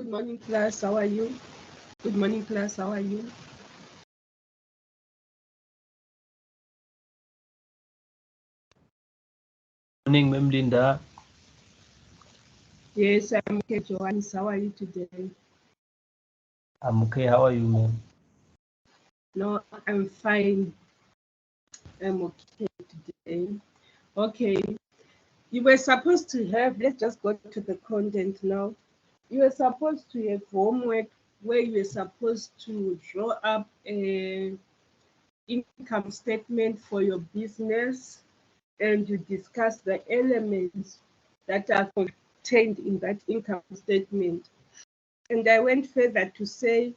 Good morning, class. How are you? Good morning, class. How are you? Morning, Ma'am Linda. Yes, I'm okay, Johannes. How are you today? I'm okay. How are you, ma'am? No, I'm fine. I'm okay today. Okay. You were supposed to have, let's just go to the content now. You were supposed to have homework where you were supposed to draw up a income statement for your business and you discuss the elements that are contained in that income statement. And I went further to say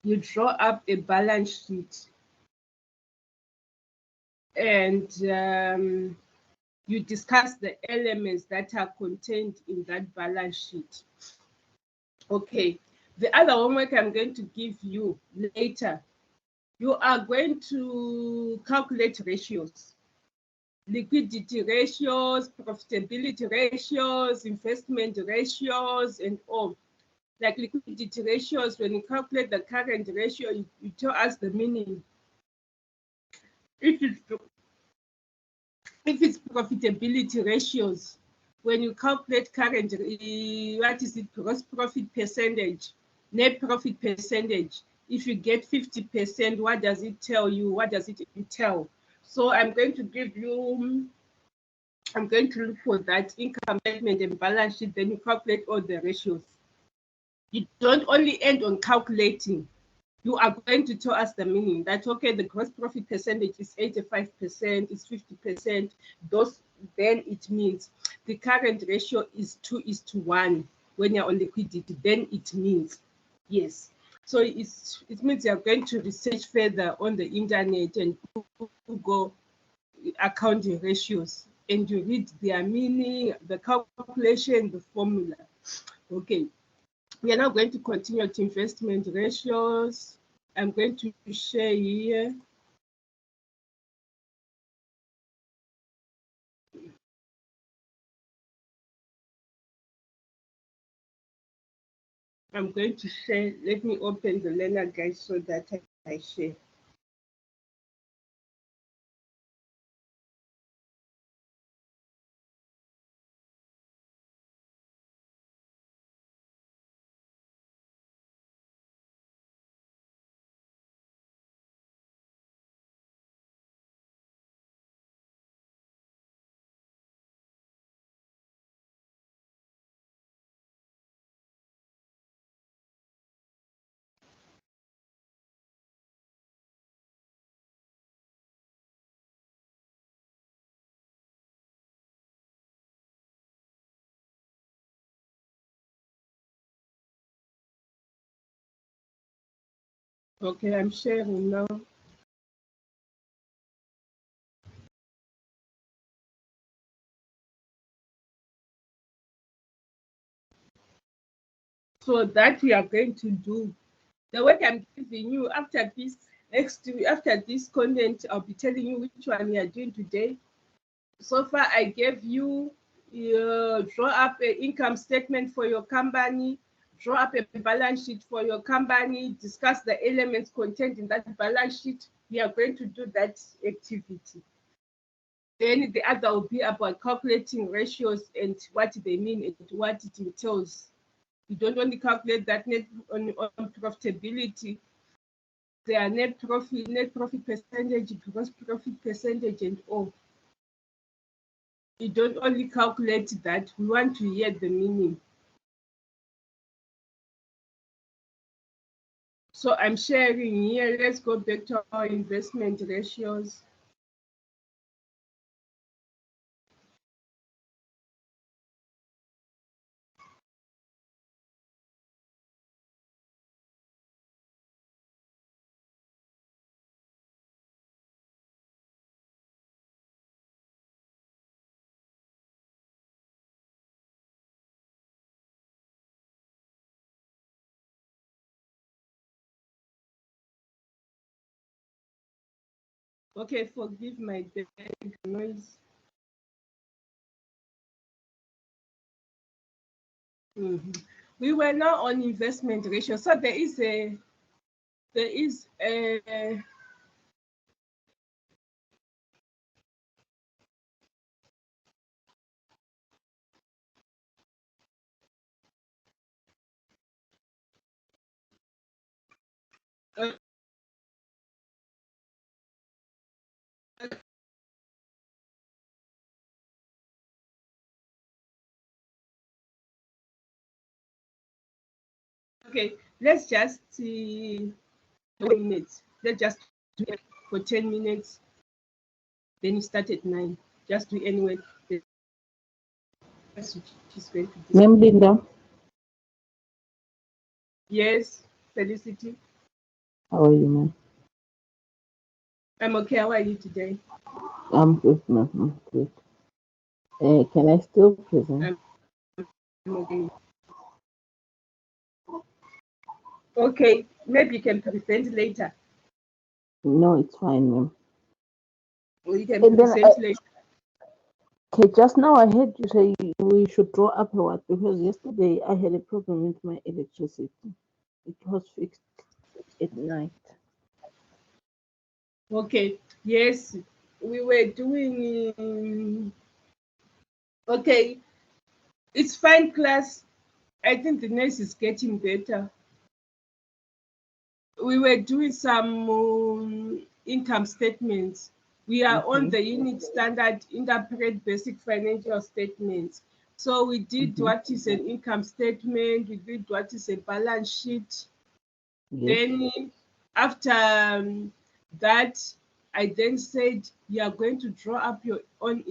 you draw up a balance sheet and you discuss the elements that are contained in that balance sheet. Okay, the other homework I'm going to give you later, you are going to calculate ratios, liquidity ratios, profitability ratios, investment ratios, and all. Like liquidity ratios, when you calculate the current ratio, you tell us the meaning. If it's profitability ratios, when you calculate current, what is it, gross profit percentage, net profit percentage, if you get 50%, what does it tell you? What does it entail? So I'm going to look for that income statement and balance sheet, then you calculate all the ratios. You don't only end on calculating. You are going to tell us the meaning that, okay, the gross profit percentage is 85%, is 50%. Then it means the current ratio is 2:1 when you're on liquidity. Then it means, yes. So it means you're going to research further on the internet and Google accounting ratios and you read their meaning, the calculation, the formula. Okay. We are now going to continue to investment ratios. I'm going to share here. I'm going to share. Let me open the learner guide so that I share. Okay, I'm sharing now. So that we are going to do. The work I'm giving you after this after this content, I'll be telling you which one we are doing today. So far, I gave you draw up an income statement for your company, draw up a balance sheet for your company, discuss the elements contained in that balance sheet. We are going to do that activity. Then the other will be about calculating ratios and what they mean and what it entails. You don't only calculate that net on profitability. There are net profit percentage, gross profit percentage, and all. You don't only calculate that, we want to hear the meaning. So I'm sharing here. Let's go back to our investment ratios. Okay, forgive my background noise. We were now on investment ratio. So there is a okay, let's just see minutes. Let's just do it for 10 minutes. Then you start at 9. Just do anyway. Ma'am Linda, Yes, Felicity. how are you, ma'am? I'm okay. How are you today? I'm good, ma'am. I'm good. Can I still present? I'm okay. Okay, maybe you can present later. No, it's fine, ma'am. Or you can And then present later. okay, just now I heard you say we should draw up a what because yesterday I had a problem with my electricity. It was fixed at night. Okay, yes, we were doing. Okay, it's fine, class. I think the nurse is getting better. We were doing some income statements. We are on the unit standard interpret basic financial statements. So we did what is an income statement, we did what is a balance sheet. Yes. Then after that, I then said you are going to draw up your own.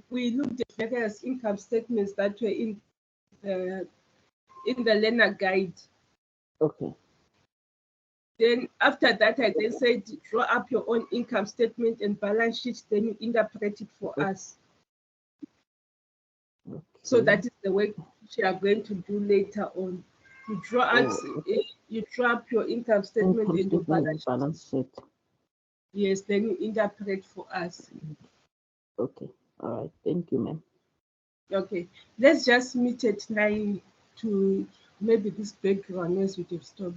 We looked at various income statements that were in the learner guide. Okay. Then after that, I then said, draw up your own income statement and balance sheet, then you interpret it for us. Okay. So that is the work which you are going to do later on. You draw up your income statement Income and your statement and balance sheet. balance sheet. Yes, then you interpret for us. Okay. All right. Thank you, ma'am. Okay, let's just meet at 9 to maybe this background noise would have stopped.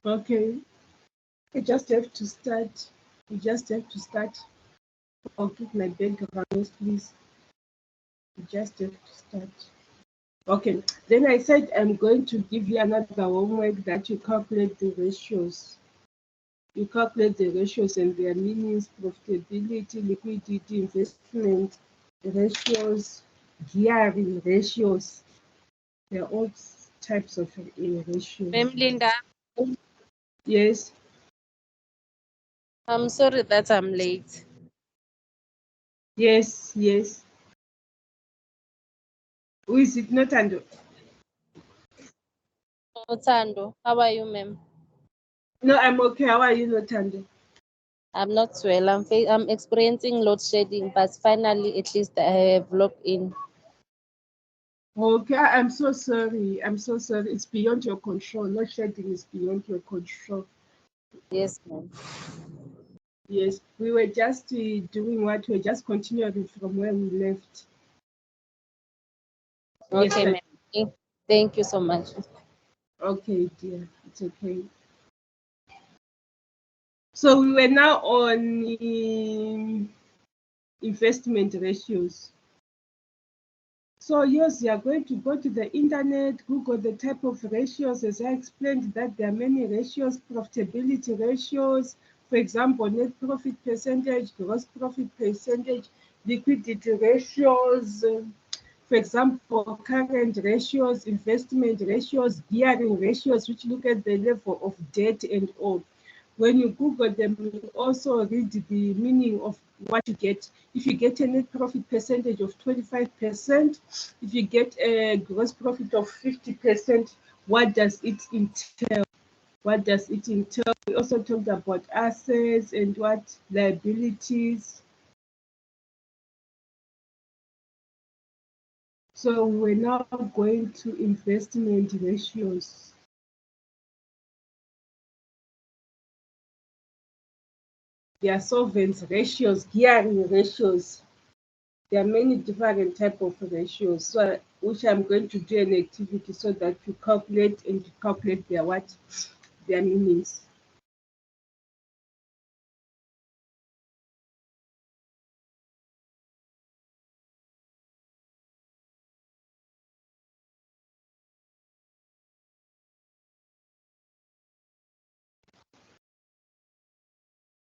Okay. You just have to start. You just have to start. Forgive my background, please. You just have to start. Okay. Then I said I'm going to give you another homework that you calculate the ratios. You calculate the ratios and their meanings, profitability, liquidity, investment ratios, gearing ratios. They're all types of ratios. Ma'am Linda, Yes. I'm sorry that I'm late. Yes. Yes. Who is it? Not Ando. Otando, how are you, ma'am? No, I'm okay. How are you, Notando? I'm not well. I'm experiencing load shedding, but finally, at least I have logged in. Okay, I'm so sorry. I'm so sorry. It's beyond your control. Not shedding is beyond your control. Yes, ma'am. Yes, we were just doing what we're just continuing from where we left. Yes, Okay, sir. ma'am. Thank you so much. Okay, dear. It's okay. So we were now on investment ratios. So yes, you are going to go to the internet, Google the type of ratios. As I explained, that there are many ratios, profitability ratios, for example, net profit percentage, gross profit percentage, liquidity ratios, for example, current ratios, investment ratios, gearing ratios, which look at the level of debt and all. When you Google them, you also read the meaning of what you get. If you get a net profit percentage of 25%, if you get a gross profit of 50%, what does it entail? What does it entail? We also talked about assets and what liabilities. So we're now going to investment ratios. There are solvency ratios, gearing ratios. There are many different type of ratios, so which I'm going to do an activity so that you calculate and you calculate their what, their meanings.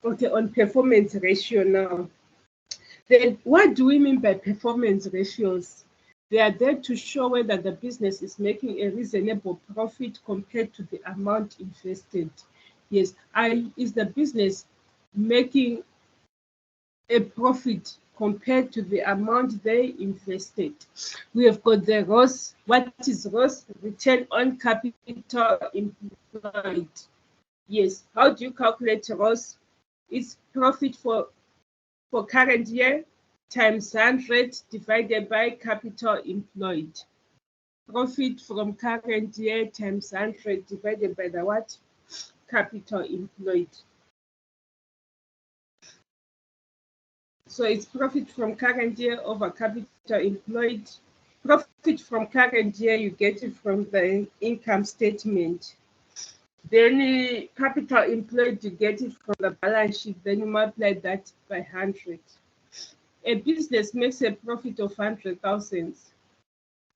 Okay, on performance ratio now. Then what do we mean by performance ratios? They are there to show whether the business is making a reasonable profit compared to the amount invested. Yes, is the business making a profit compared to the amount they invested? We have got the ROS. What is ROS? Return on capital employed. Yes, how do you calculate ROS? It's profit for current year times 100 divided by capital employed. Profit from current year times 100 divided by the what? Capital employed. So it's profit from current year over capital employed. Profit from current year, you get it from the income statement. Then capital employed, you get it from the balance sheet. Then you multiply that by 100. A business makes a profit of 100,000.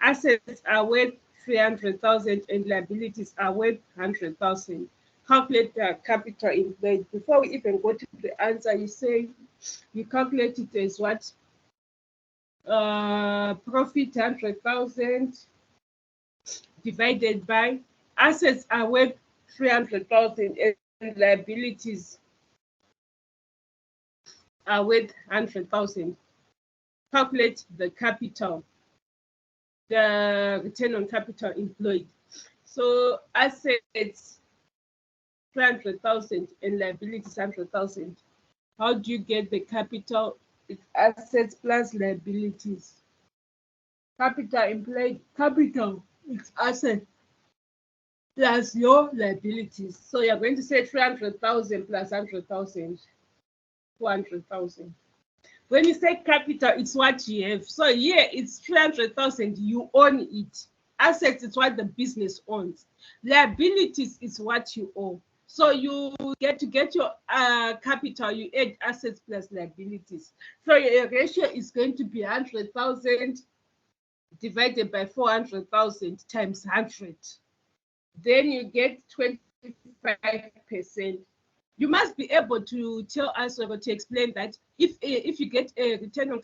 Assets are worth 300,000 and liabilities are worth 100,000. Calculate the capital employed. Before we even go to the answer, you calculate it as what? Profit 100,000 divided by assets are worth 300,000 and liabilities are worth 100,000. Calculate the capital, the return on capital employed. So assets 300,000 and liabilities 100,000. How do you get the capital? It's assets plus liabilities. Capital employed, capital, it's asset plus your liabilities. So you're going to say 300,000 plus 100,000, 200,000. When you say capital, it's what you have. So here it's 300,000, you own it. Assets is what the business owns. Liabilities is what you owe. So you get your capital, you add assets plus liabilities. So your ratio is going to be 100,000 divided by 400,000 times 100. Then you get 25%. You must be able to tell us or to explain that if you get a return on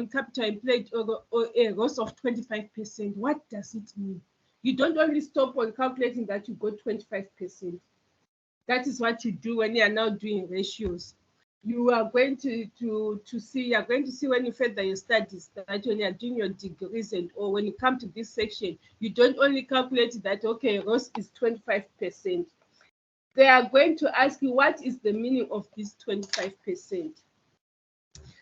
capital employed or a ROS of 25%, what does it mean? You don't only stop on calculating that you got 25%. That is what you do when you are now doing ratios. You are going to see, you are going to see when you further your studies that when you are doing your degrees and or when you come to this section, you don't only calculate that, okay, ROS is 25%. They are going to ask you what is the meaning of this 25%.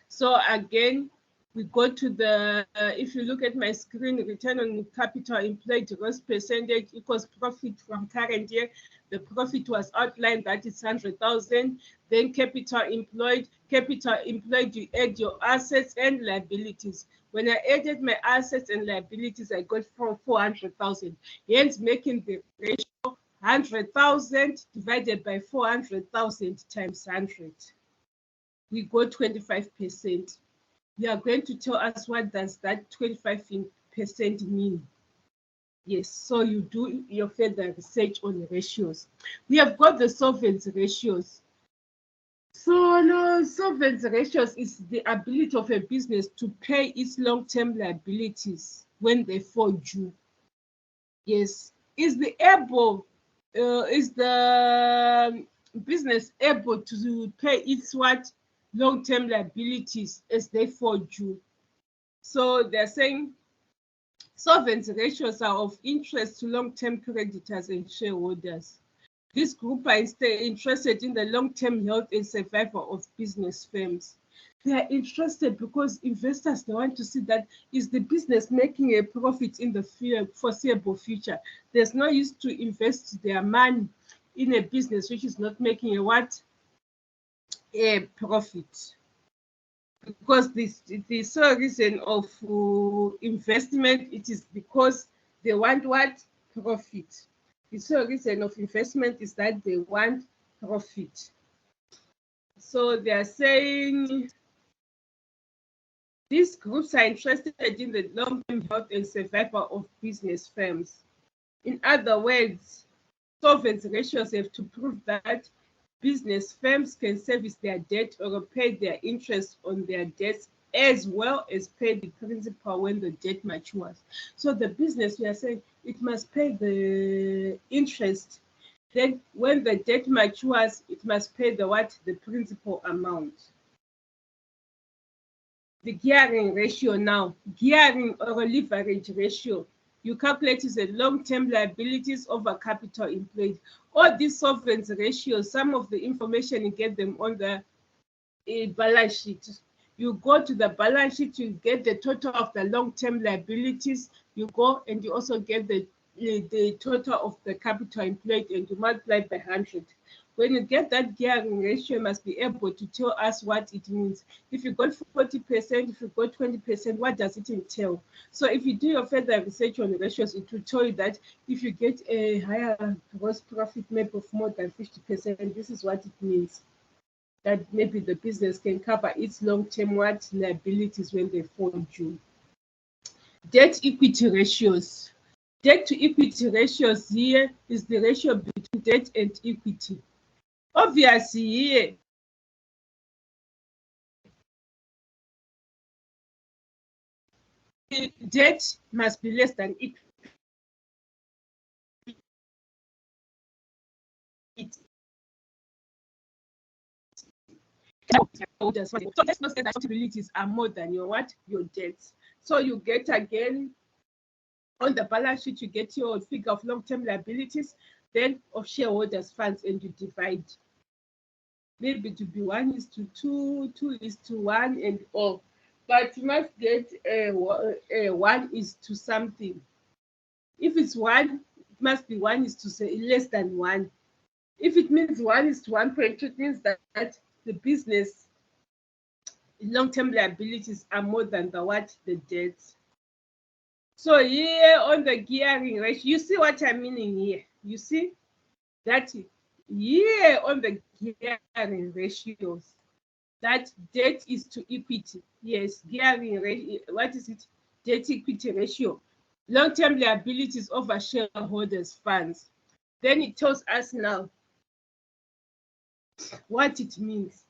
So again, we go to the, if you look at my screen, return on capital employed gross percentage equals profit from current year. The profit was outlined that it's 100,000. Then capital employed, you add your assets and liabilities. When I added my assets and liabilities, I got from 400,000, hence making the ratio 100,000 divided by 400,000 times 100. We got 25%. You are going to tell us what does that 25% mean. Yes, so you do your further research on the ratios. We have got the solvency ratios. So no, solvency ratios is the ability of a business to pay its long-term liabilities when they fall due. Yes, is the business able to pay its what long-term liabilities as they fall due? So they're saying solvency ratios are of interest to long-term creditors and shareholders. This group are instead interested in the long-term health and survival of business firms. They are interested because investors, they want to see that is the business making a profit in the foreseeable future. There's no use to invest their money in a business which is not making a profit. Because the sole reason of investment, it is because they want what? Profit. The sole reason of investment is that they want profit. So they are saying these groups are interested in the long-term health and survival of business firms. In other words, solvency ratios have to prove that business firms can service their debt or pay their interest on their debts as well as pay the principal when the debt matures. So the business, we are saying it must pay the interest. Then when the debt matures, it must pay the principal amount. The gearing ratio now, gearing or leverage ratio, you calculate is a long-term liabilities over capital employed. All these solvency ratios, some of the information you get them on the balance sheet. You go to the balance sheet, you get the total of the long-term liabilities. You go and you also get the total of the capital employed and you multiply by 100. When you get that gearing ratio, you must be able to tell us what it means. If you got 40%, if you got 20%, what does it entail? So if you do your further research on the ratios, it will tell you that if you get a higher gross profit maybe of more than 50%, this is what it means. That maybe the business can cover its long-term liabilities when they fall due. Debt equity ratios. Debt to equity ratios here is the ratio between debt and equity. Obviously here, debt must be less than equity. So let's not say that liabilities are more than your debts. So you get again on the balance sheet, you get your figure of long-term liabilities, then of shareholders' funds, and you divide. Maybe to be 1:2, 2:1, and all. But you must get a 1:to something. If it's 1, it must be 1:, less than 1. If it means 1:1.2, it means that the business long-term liabilities are more than the debts. So here on the gearing ratio, you see what I'm meaning here. You see that here on the gearing ratios, that debt is to equity. Yes, gearing ratio. What is it? Debt equity ratio. Long-term liabilities over shareholders' funds. Then it tells us now what it means.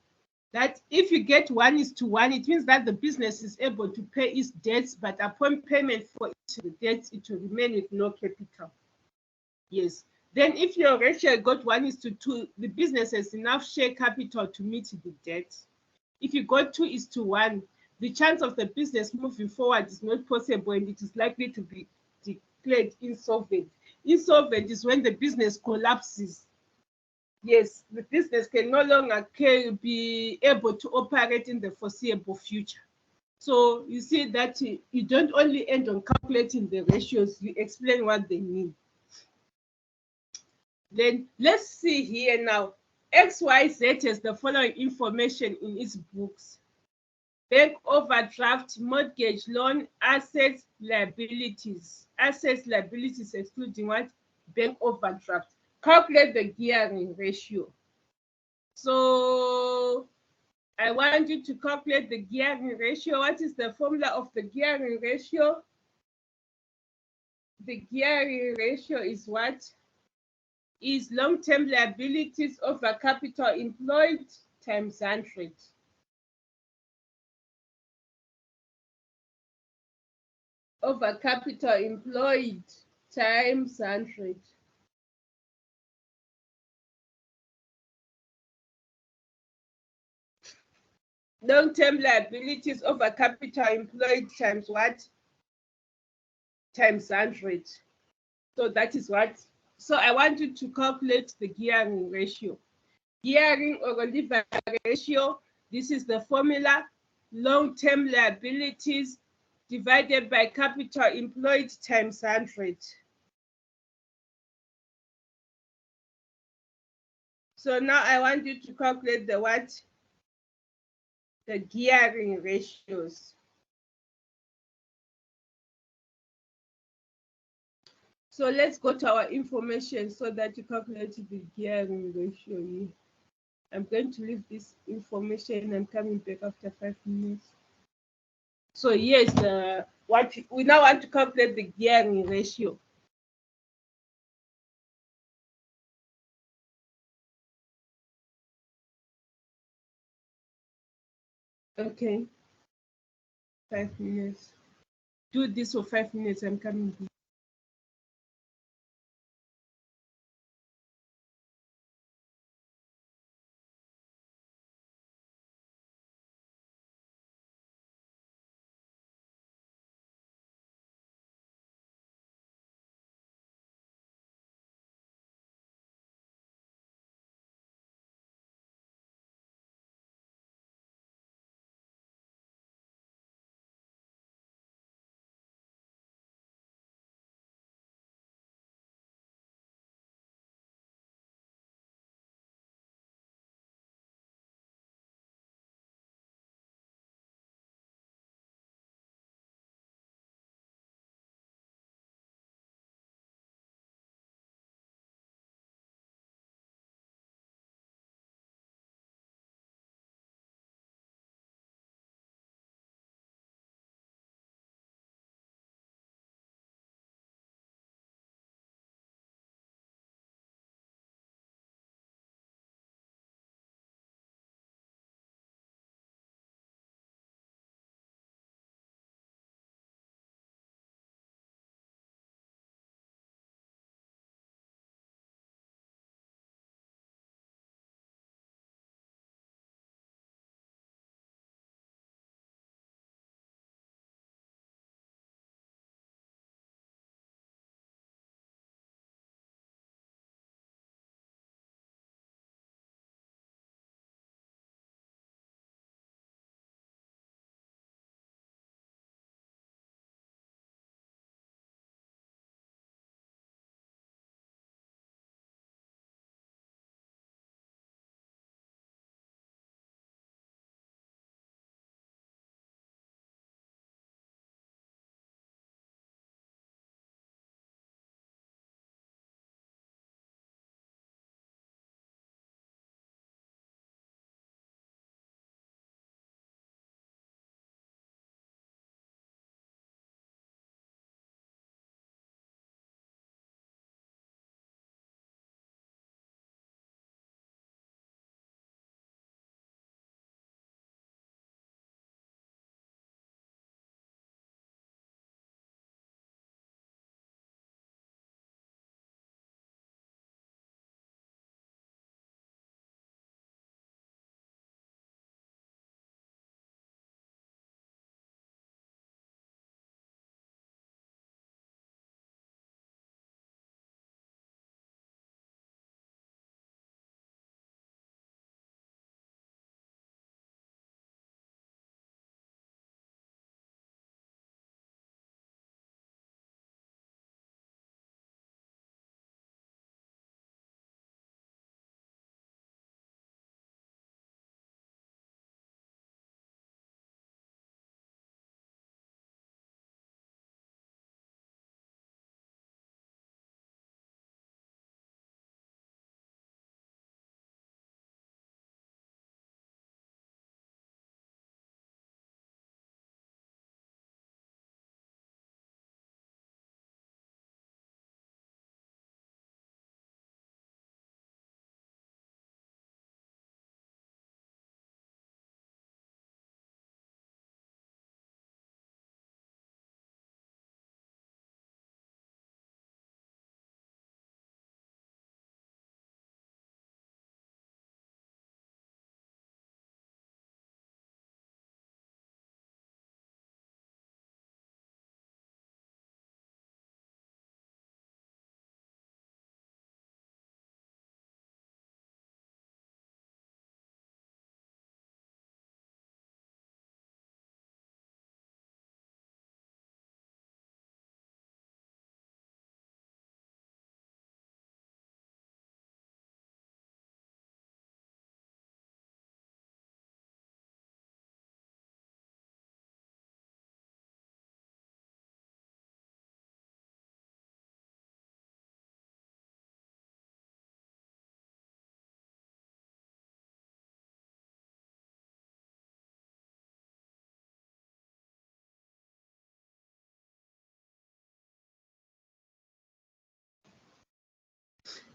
That if you get 1:1, it means that the business is able to pay its debts, but upon payment for the debts, it will remain with no capital. Yes. Then if your ratio got 1:2, the business has enough share capital to meet the debt. If you got 2:1, the chance of the business moving forward is not possible and it is likely to be declared insolvent. Insolvent is when the business collapses. Yes, the business can no longer be able to operate in the foreseeable future. So you see that you don't only end on calculating the ratios, you explain what they mean. Then let's see here now. XYZ has the following information in its books: bank overdraft, mortgage loan, assets, liabilities. Assets, liabilities excluding what? Bank overdraft. Calculate the gearing ratio. So I want you to calculate the gearing ratio. What is the formula of the gearing ratio? The gearing ratio is what? Is long-term liabilities over capital employed times 100. Over capital employed times 100. Long-term liabilities over capital employed times what? Times 100. So that is what. So I want you to calculate the gearing ratio. Gearing or lever ratio, this is the formula: long-term liabilities divided by capital employed times 100. So now I want you to calculate the what? The gearing ratios. So let's go to our information so that you calculate the gearing ratio here. I'm going to leave this information. I'm coming back after 5 minutes. So yes, what we now want to calculate the gearing ratio. Okay, 5 minutes. Do this for 5 minutes. I'm coming back.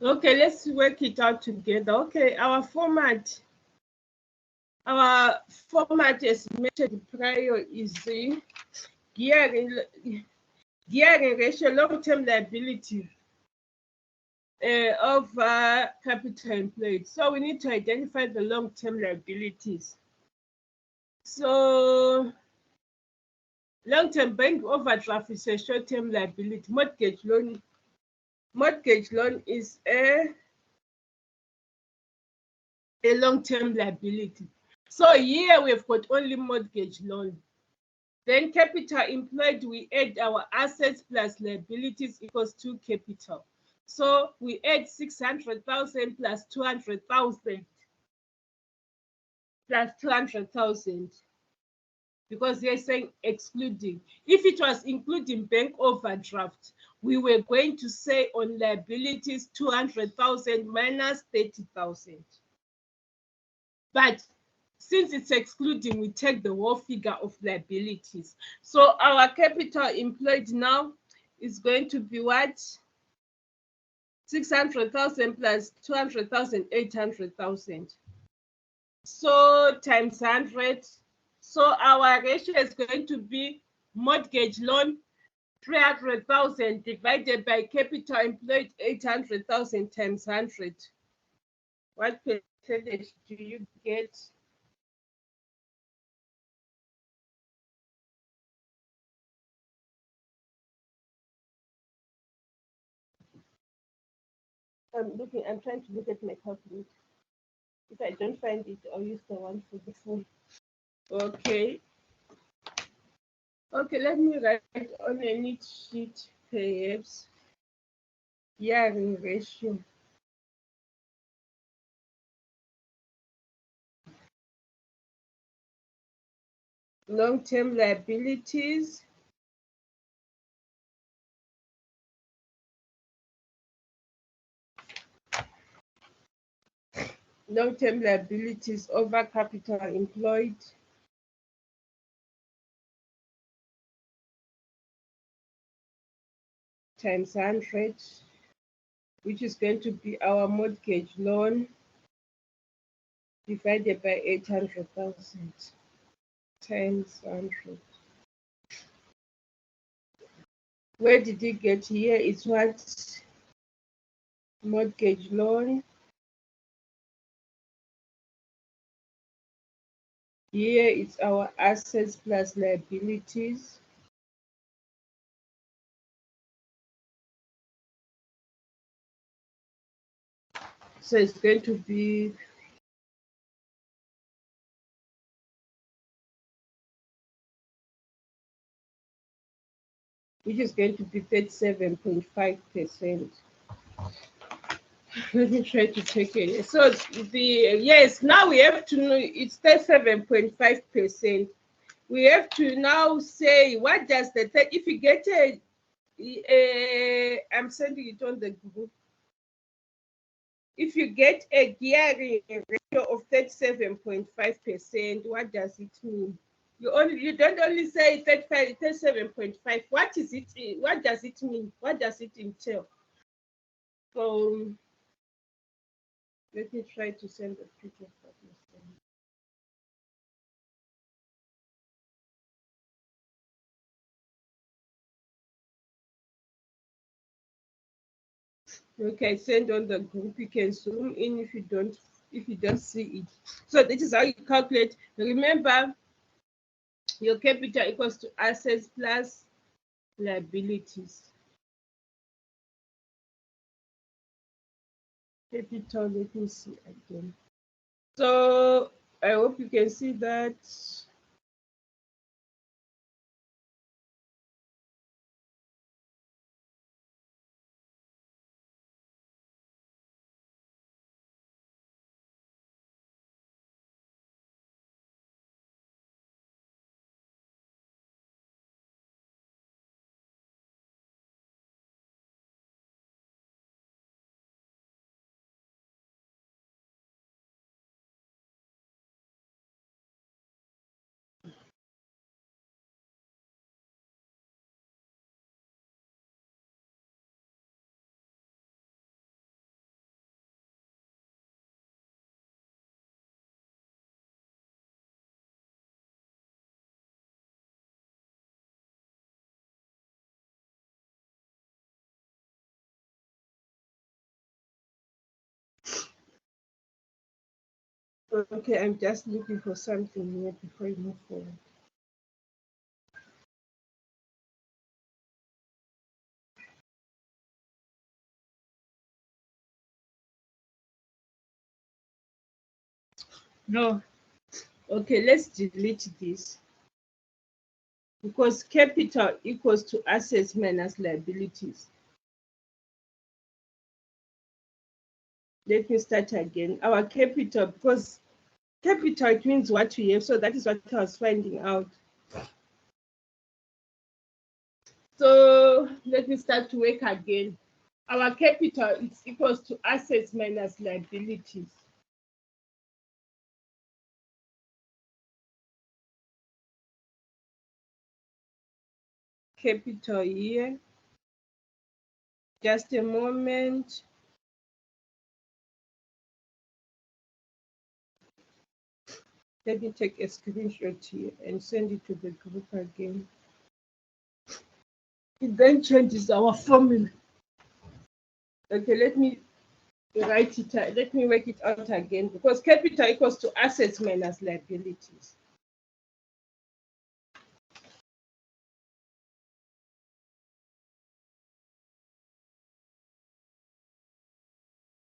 Okay, let's work it out together. Okay, our format as mentioned prior is the gearing ratio, long-term liability of capital employed. So we need to identify the long-term liabilities. So long-term bank overdraft is a short-term liability. Mortgage loan is a long-term liability. So here we've got only mortgage loan. Then capital employed, we add our assets plus liabilities equals to capital. So we add 600,000 plus 200,000 plus 200,000 because they're saying excluding. If it was including bank overdraft, we were going to say on liabilities 200,000 minus 30,000. But since it's excluding, we take the whole figure of liabilities. So our capital employed now is going to be what? 600,000 plus 200,000, 800,000. So times 100. So our ratio is going to be mortgage loan 300,000 divided by capital employed 800,000 times 100. What percentage do you get? I'm trying to look at my calculator. If I don't find it, I'll use the one for the phone. Okay. Okay, let me write on a neat sheet, perhaps. Gearing ratio. Long-term liabilities. Long-term liabilities over capital employed. Times 100, which is going to be our mortgage loan divided by 800,000 times 100. Where did you get here? It's what? Mortgage loan. Here it's our assets plus liabilities. So it's going to be which is going to be 37.5%. Let me try to take it. So yes, now we have to know it's 37.5%. We have to now say what does if you get I'm sending it on the group. If you get a gearing ratio of 37.5%, what does it mean? You don't only say 37.5. What is it? What does it mean? What does it entail? So let me try to send a picture of this. Okay, send on the group. You can zoom in if you don't see it. So this is how you calculate. Remember, your capital equals to assets plus liabilities. Capital, let me see again. So I hope you can see that. Okay, I'm just looking for something here before you move forward. No. Okay, let's delete this. Because capital equals to assets minus liabilities. Let me start again. Our capital, because capital, it means what we have, so that is what I was finding out. So let me start to work again. Our capital is equals to assets minus liabilities. Capital here. Just a moment. Let me take a screenshot here and send it to the group again. It then changes our formula. Okay, let me write it. Let me work it out again, because capital equals to assets minus liabilities.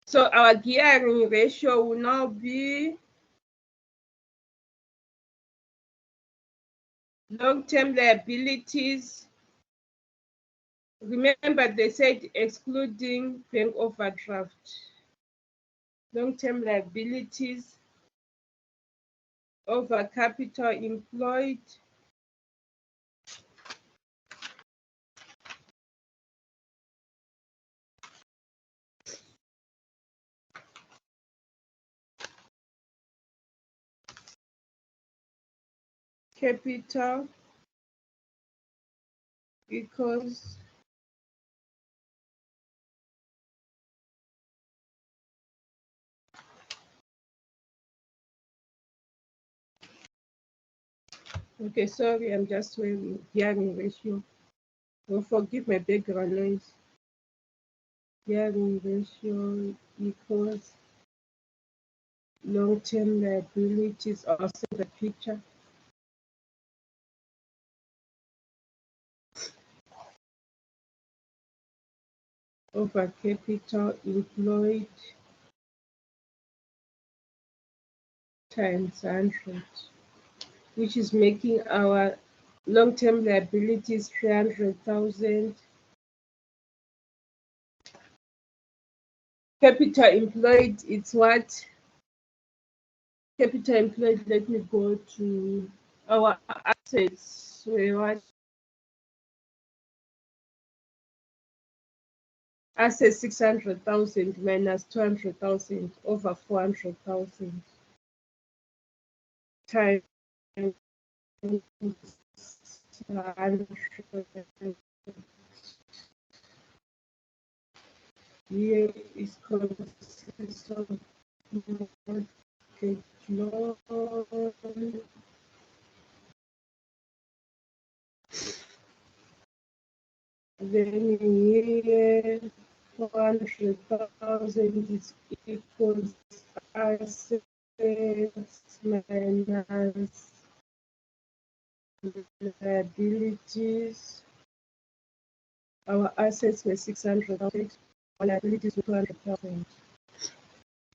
So our gearing ratio will now be long-term liabilities. Remember, they said excluding bank overdraft. Long-term liabilities over capital employed. Capital equals okay, sorry, I'm just wearing gearing ratio. Oh, forgive my background noise. Gearing ratio equals long-term liabilities. I'll send the picture. Over capital employed times 100, which is making our long-term liabilities 300,000. Capital employed, it's what? Capital employed, let me go to our assets. What? Assets 600,000 minus 200,000 over 400,000 times 100. Here is consists of mortgage loan. Then here 400,000 is equals assets minus liabilities. Our assets were 600,000, our liabilities were 200,000.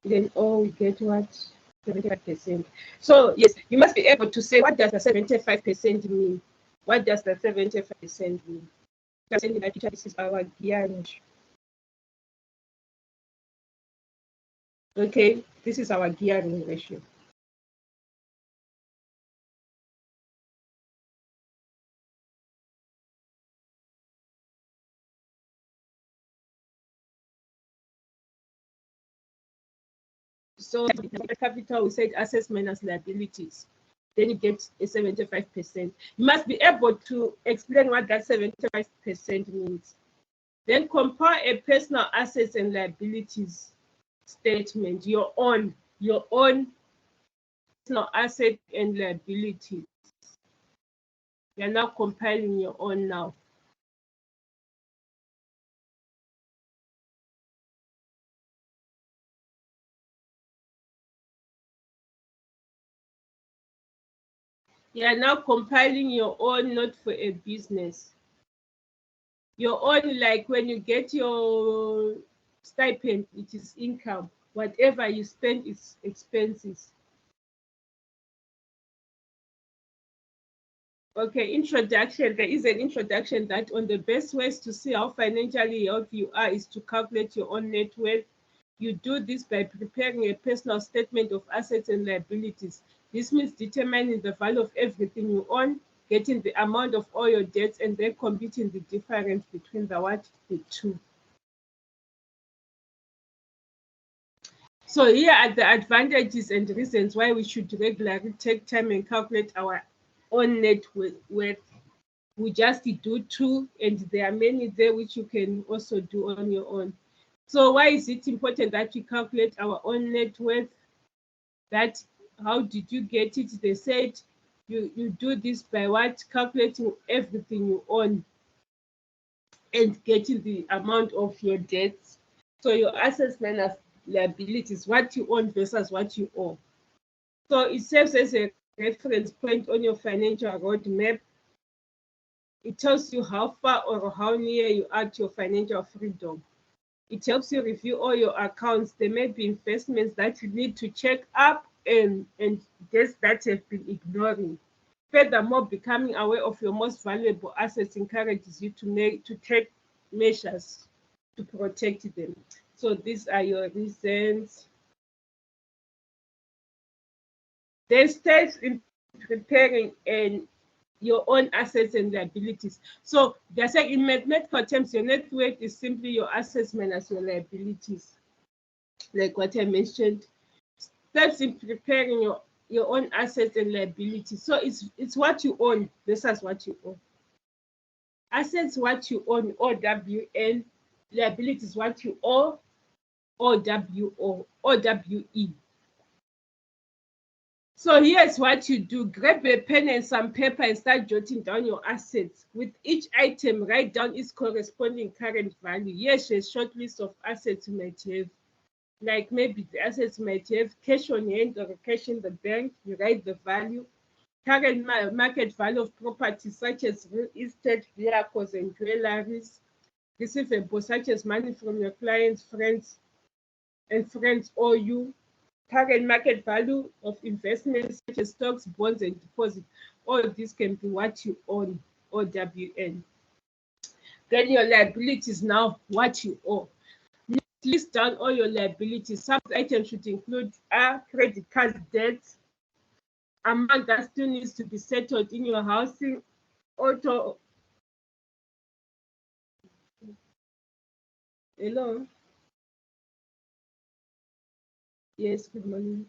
Then all we get what? 75%. So yes, you must be able to say, what does the 75% mean? What does the 75% mean? This is our gearing. Okay, this is our gearing ratio. So the capital, we said assets minus liabilities. Then you get a 75%. You must be able to explain what that 75% means. Then compare a personal assets and liabilities statement, your own personal asset and liabilities. You're now compiling your own now. You are now compiling your own note for a business. Your own, like when you get your stipend, it is income. Whatever you spend is expenses. Okay, introduction. There is an introduction that on the best ways to see how financially healthy you are is to calculate your own net worth. You do this by preparing a personal statement of assets and liabilities. This means determining the value of everything you own, getting the amount of all your debts, and then computing the difference between the two. So here are the advantages and reasons why we should regularly take time and calculate our own net worth. We just do two, and there are many there which you can also do on your own. So why is it important that we calculate our own net worth? That how did you get it? They said you do this by what? Calculating everything you own and getting the amount of your debts. So your assets minus liabilities, what you own versus what you owe. So it serves as a reference point on your financial roadmap. It tells you how far or how near you are to your financial freedom. It helps you review all your accounts. There may be investments that you need to check up and debts that have been ignoring. Furthermore, becoming aware of your most valuable assets encourages you to take measures to protect them. So these are your reasons. Then steps in preparing your own assets and liabilities. So they're saying in mathematical terms, your net worth is simply your assets minus your liabilities, like what I mentioned. Steps in preparing your own assets and liabilities. So it's what you own versus what you own. Assets what you own, OWN. Liabilities what you owe, OWO, OWE. So here's what you do. Grab a pen and some paper and start jotting down your assets. With each item, write down its corresponding current value. Here's a short list of assets you might have. Like maybe the assets might have cash on hand or cash in the bank. You write the value. Current market value of properties such as real estate, vehicles, and jewelries. Receivables such as money from your clients, friends or you. Current market value of investments such as stocks, bonds, and deposits. All of this can be what you own, OWN. Then your liabilities now, what you owe. List down all your liabilities. Some items should include credit card debt, amount that still needs to be settled in your housing, auto. Hello. Yes, good morning.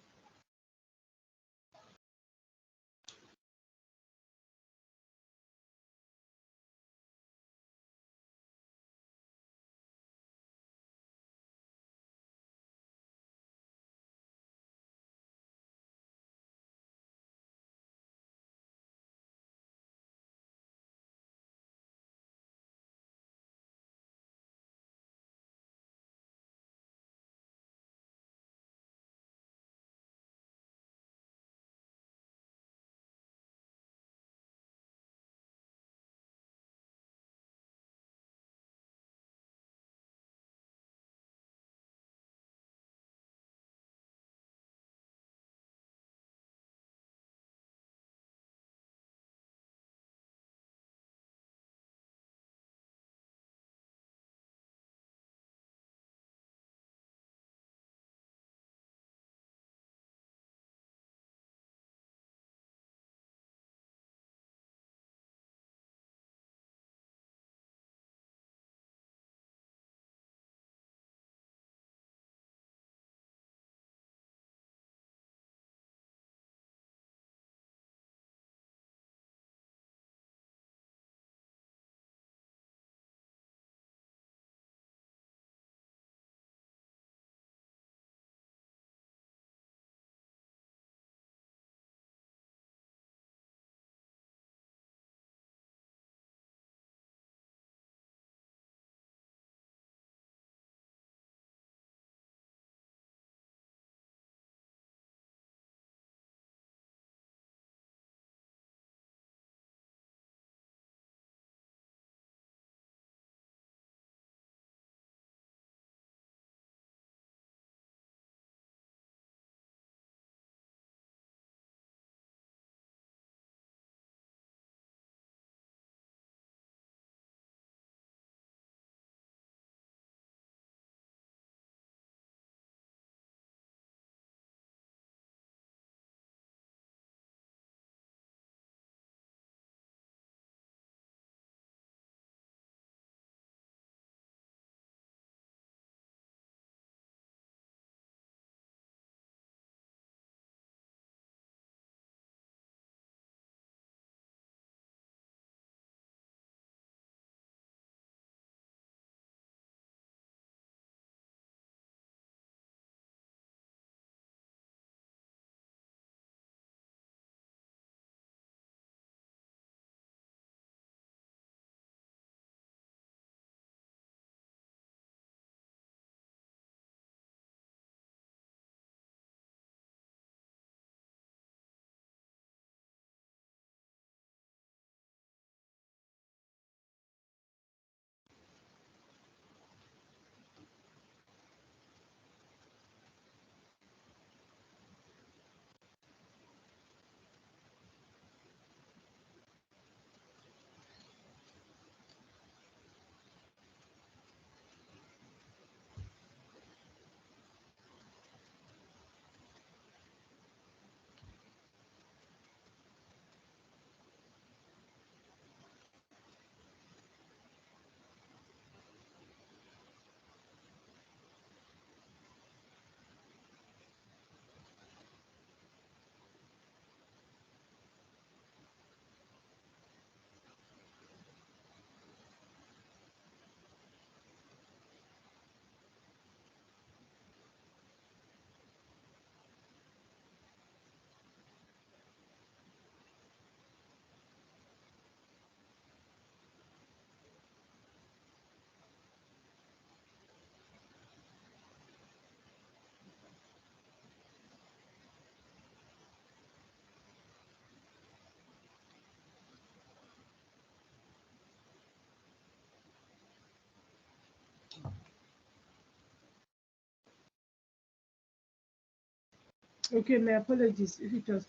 Okay, my apologies if it was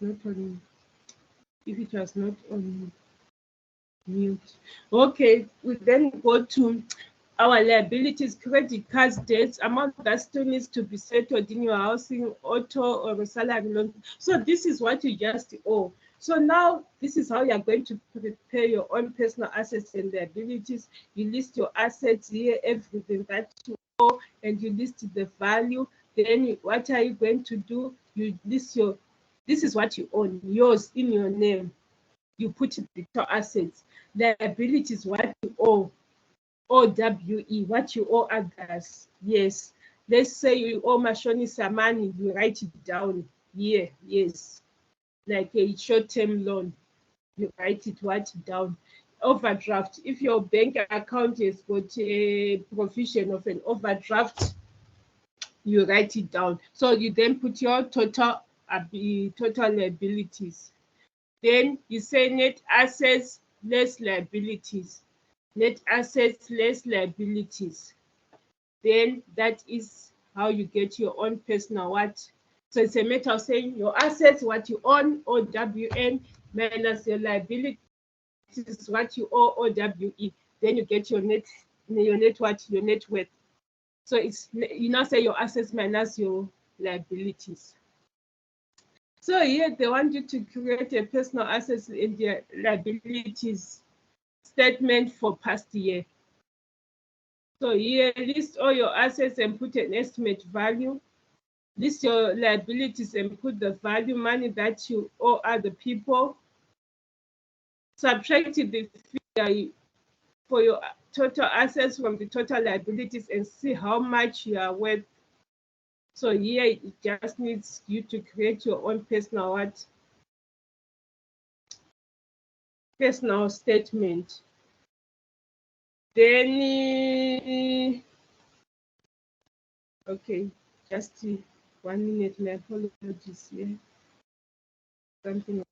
not on mute. Okay, we then go to our liabilities, credit cards, debts, amount that still needs to be settled in your housing, auto, or a salary loan. So this is what you just owe. So now this is how you're going to prepare your own personal assets and liabilities. You list your assets here, everything that you owe, and you list the value. Then what are you going to do? You list this is what you own, yours in your name. You put the assets. Liabilities, what you owe. OWE, what you owe others. Yes. Let's say you owe Mashoni some money, you write it down here. Yes. Like a short-term loan, you write it down. Overdraft. If your bank account has got a provision of an overdraft, you write it down. So you then put your total liabilities. Then you say net assets less liabilities. Net assets less liabilities. Then that is how you get your own personal what. So it's a matter of saying your assets, what you own, OWN, minus your liabilities, what you owe, OWE. Then you get your net worth. So it's, you now say your assets minus your liabilities. So here they want you to create a personal assets and their liabilities statement for past year. So here list all your assets and put an estimate value. List your liabilities and put the value money that you owe other people. Subtract the figure for your total assets from the total liabilities and see how much you are worth. So here it just needs you to create your own personal statement. Then okay, just 1 minute. My apologies here. Something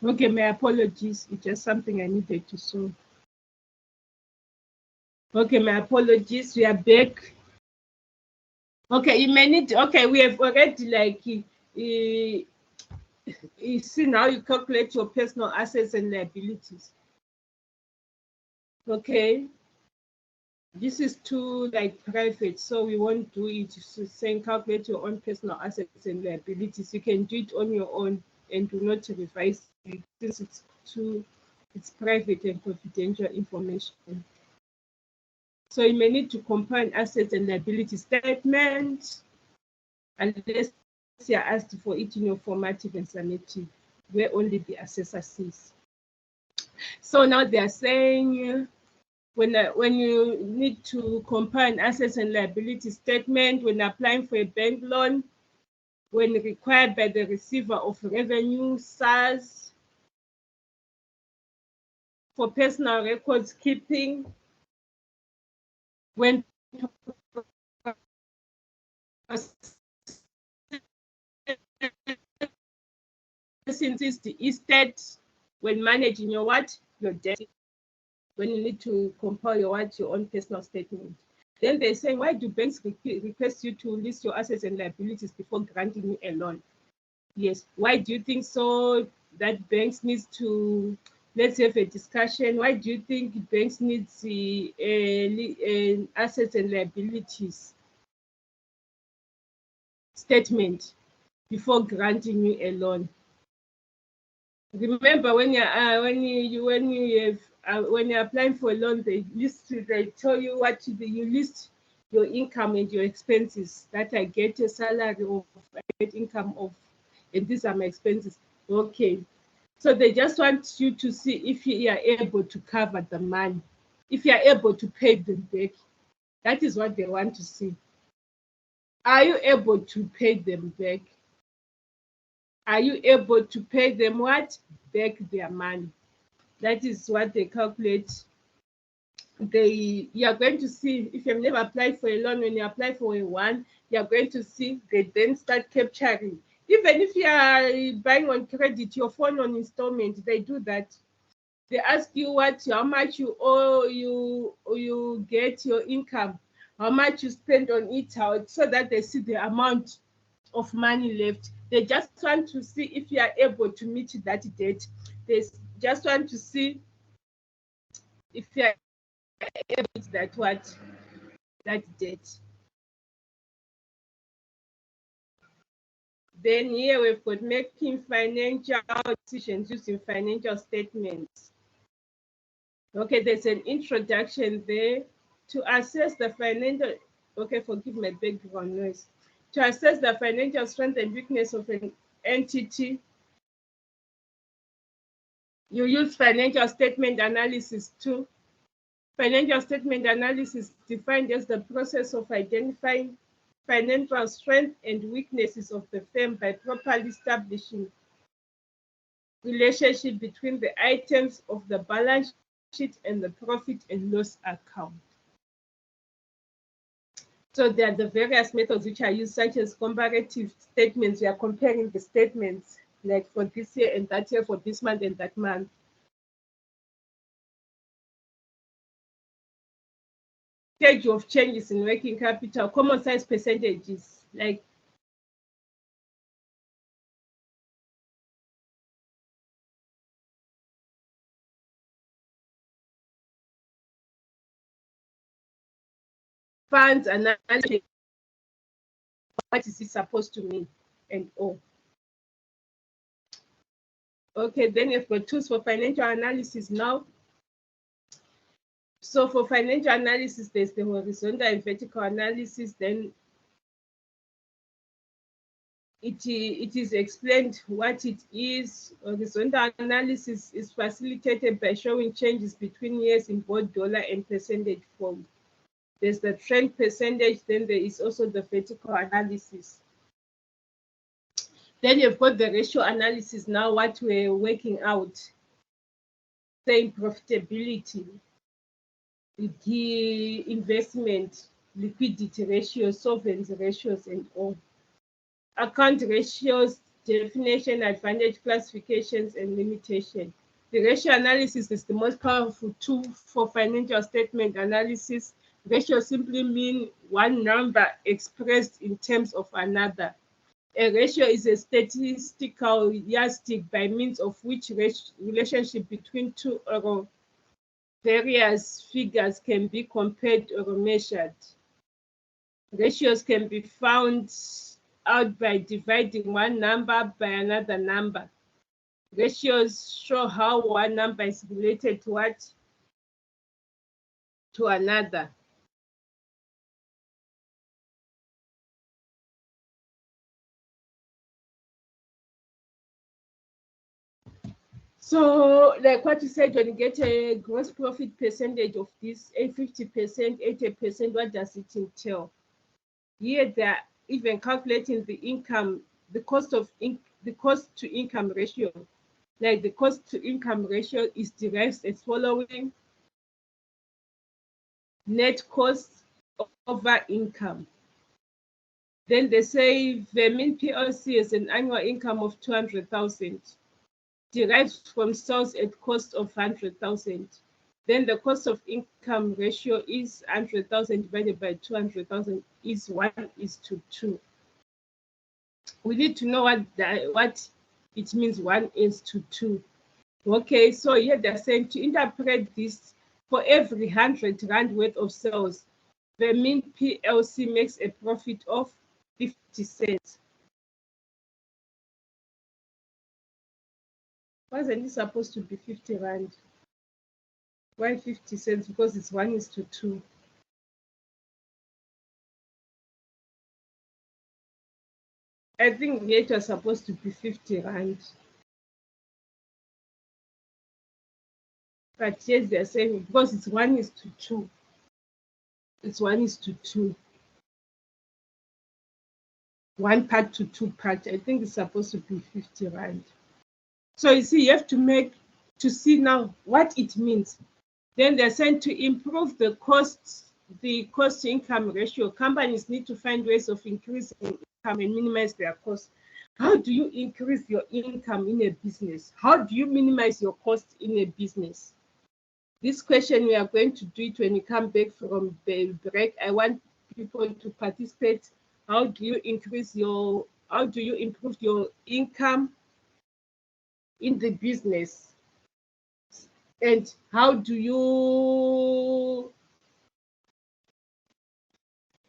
Okay, my apologies. It's just something I needed to solve. Okay, my apologies. We are back. Okay, you may need. Okay, we have already like. You see now you calculate your personal assets and liabilities. Okay, this is too like private, so we won't do it. So saying calculate your own personal assets and liabilities, you can do it on your own and do not revise it since it's private and confidential information. So you may need to compile assets and liability statement unless you're asked for it in your formative and summative, where only the assessor sees. So now they are saying when you need to compile assets and liability statement, when applying for a bank loan, when required by the receiver of revenue, SARS, for personal records keeping, when since the estate, when managing your debt, when you need to compile your own personal statement. Then they're saying, why do banks request you to list your assets and liabilities before granting you a loan? Yes, why do you think so that banks need to, let's have a discussion. Why do you think banks need the assets and liabilities statement before granting you a loan? Remember when you're applying for a loan, they tell you what you list your income and your expenses. That I get a salary of, I get income of, and these are my expenses. Okay, so they just want you to see if you are able to cover the money, if you are able to pay them back. That is what they want to see. Are you able to pay them back? Are you able to pay them what? Back their money. That is what they calculate. You are going to see, if you've never applied for a loan, when you apply for a one, you are going to see they then start capturing. Even if you are buying on credit, your phone on installment, they do that. They ask you how much you owe, you get your income, how much you spend on it, so that they see the amount of money left. They just want to see if you are able to meet that debt. They just want to see if you are able to meet that debt. Then here we've got making financial decisions using financial statements. Okay, there's an introduction there to assess the financial. Okay, forgive my background noise. To assess the financial strength and weakness of an entity, you use financial statement analysis too. Financial statement analysis defined as the process of identifying financial strength and weaknesses of the firm by properly establishing relationship between the items of the balance sheet and the profit and loss account. So there are the various methods which are used, such as comparative statements. We are comparing the statements, like for this year and that year, for this month and that month. Stage of changes in working capital, common size percentages, like funds analysis, what is it supposed to mean, and all. Okay, then you've got tools for financial analysis now. So for financial analysis, there's the horizontal and vertical analysis. Then it is explained what it is. Horizontal analysis is facilitated by showing changes between years in both dollar and percentage form. There's the trend percentage, then there is also the vertical analysis. Then you've got the ratio analysis now, what we're working out, saying profitability, the investment, liquidity ratios, solvency ratios, and all. Account ratios definition, advantage, classifications, and limitation. The ratio analysis is the most powerful tool for financial statement analysis. Ratio simply means one number expressed in terms of another. A ratio is a statistical yardstick by means of which relationship between two or various figures can be compared or measured. Ratios can be found out by dividing one number by another number. Ratios show how one number is related to what? To another. So, like what you said, when you get a gross profit percentage of this, a 50%, 80%, what does it entail? Here, they're even calculating the income, the cost to income ratio. Like the cost to income ratio is derived as following: net cost over income. Then they say Vermin PLC has an annual income of 200,000, derived from sales at cost of 100,000. Then the cost of income ratio is 100,000 divided by 200,000 is 1:2. We need to know what it means 1:2. Okay, so here they're saying to interpret this, for every 100 Rand worth of sales, the Vermin PLC makes a profit of 50 cents. Wasn't it supposed to be 50 Rand? Why 50 cents? Because it's 1:2. I think it was supposed to be 50 Rand. But yes, they're saying because it's 1:2. It's 1:2. 1 part to 2 part. I think it's supposed to be 50 Rand. So you see, you have to see now what it means. Then they're saying to improve the cost to income ratio, companies need to find ways of increasing income and minimize their costs. How do you increase your income in a business? How do you minimize your cost in a business? This question, we are going to do it when you come back from the break. I want people to participate. How do you improve your income in the business? And how do you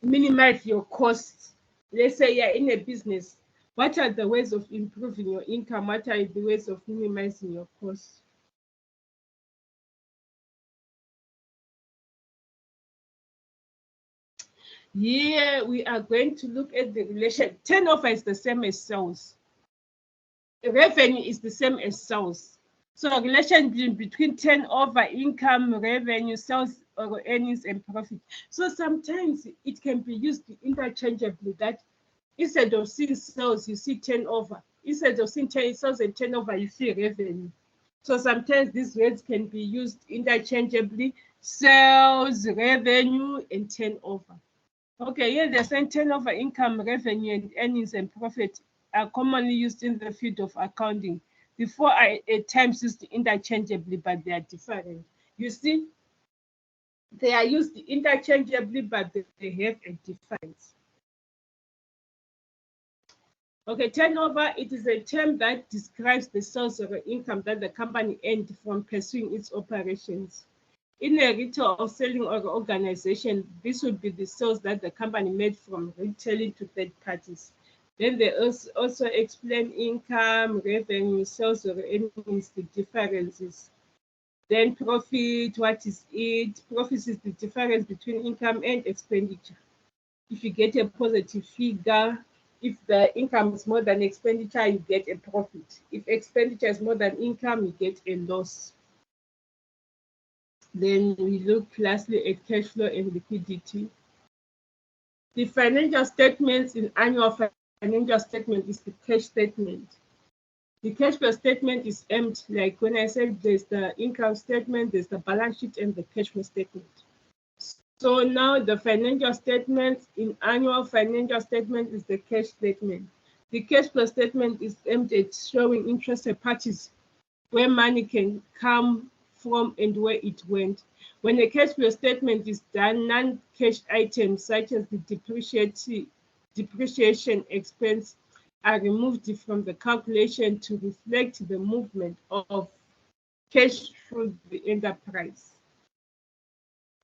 minimize your costs? Let's say you're in a business. What are the ways of improving your income? What are the ways of minimizing your costs? Here we are going to look at the relation. Turnover is the same as sales. Revenue is the same as sales. So a relation between turnover, income, revenue, sales, or earnings and profit. So sometimes it can be used interchangeably, that instead of seeing sales, you see turnover. Instead of seeing sales and turnover, you see revenue. So sometimes these words can be used interchangeably: sales, revenue, and turnover. Okay, here they're saying turnover, income, revenue, and earnings and profit are commonly used in the field of accounting. Before at times used interchangeably, but they are different. You see, they are used interchangeably, but they have a difference. Okay, turnover, it is a term that describes the source of income that the company earned from pursuing its operations. In a retail or selling organization, this would be the sales that the company made from retailing to third parties. Then they also explain income, revenue, sales or earnings, the differences. Then profit, what is it? Profit is the difference between income and expenditure. If you get a positive figure, if the income is more than expenditure, you get a profit. If expenditure is more than income, you get a loss. Then we look lastly at cash flow and liquidity. The financial statements in annual financial statement is the cash statement. The cash flow statement is empty. Like when I said there's the income statement, there's the balance sheet and the cash flow statement. So now the financial statement in annual financial statement is the cash statement. The cash flow statement is aimed at showing interested parties where money can come from and where it went. When a cash flow statement is done, non-cash items such as the depreciation expense are removed from the calculation to reflect the movement of cash through the enterprise.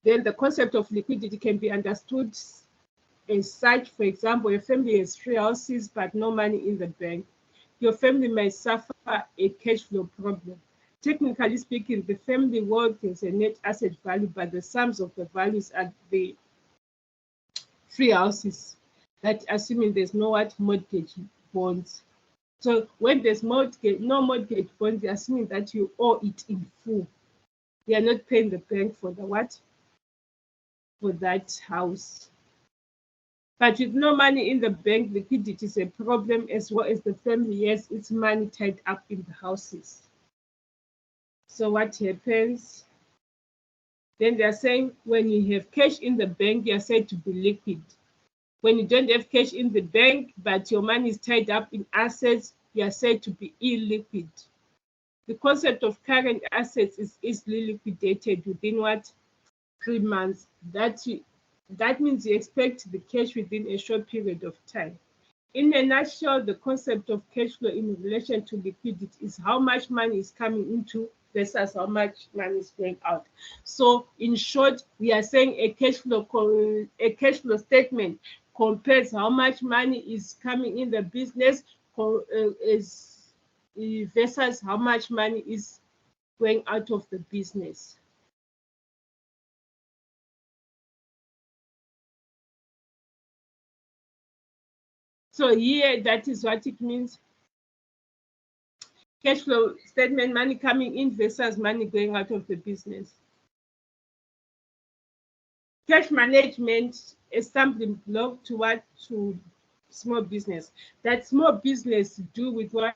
Then the concept of liquidity can be understood as such. For example, a family has 3 houses but no money in the bank. Your family may suffer a cash flow problem. Technically speaking, the family wealth is a net asset value, but the sums of the values are the 3 houses. That assuming there's no mortgage bonds. So when there's no mortgage bonds, they're assuming that you owe it in full. You are not paying the bank for for that house. But with no money in the bank, liquidity is a problem, as well as the family has its money tied up in the houses. So what happens? Then they're saying when you have cash in the bank, you're said to be liquid. When you don't have cash in the bank, but your money is tied up in assets, you are said to be illiquid. The concept of current assets is easily liquidated within 3 months. That means you expect the cash within a short period of time. In a nutshell, the concept of cash flow in relation to liquidity is how much money is coming into versus how much money is going out. So in short, we are saying a cash flow statement compares how much money is coming in the business versus how much money is going out of the business. So here, that is what it means. Cash flow statement, money coming in versus money going out of the business. Cash management, a stumbling block to small business. That small business do with what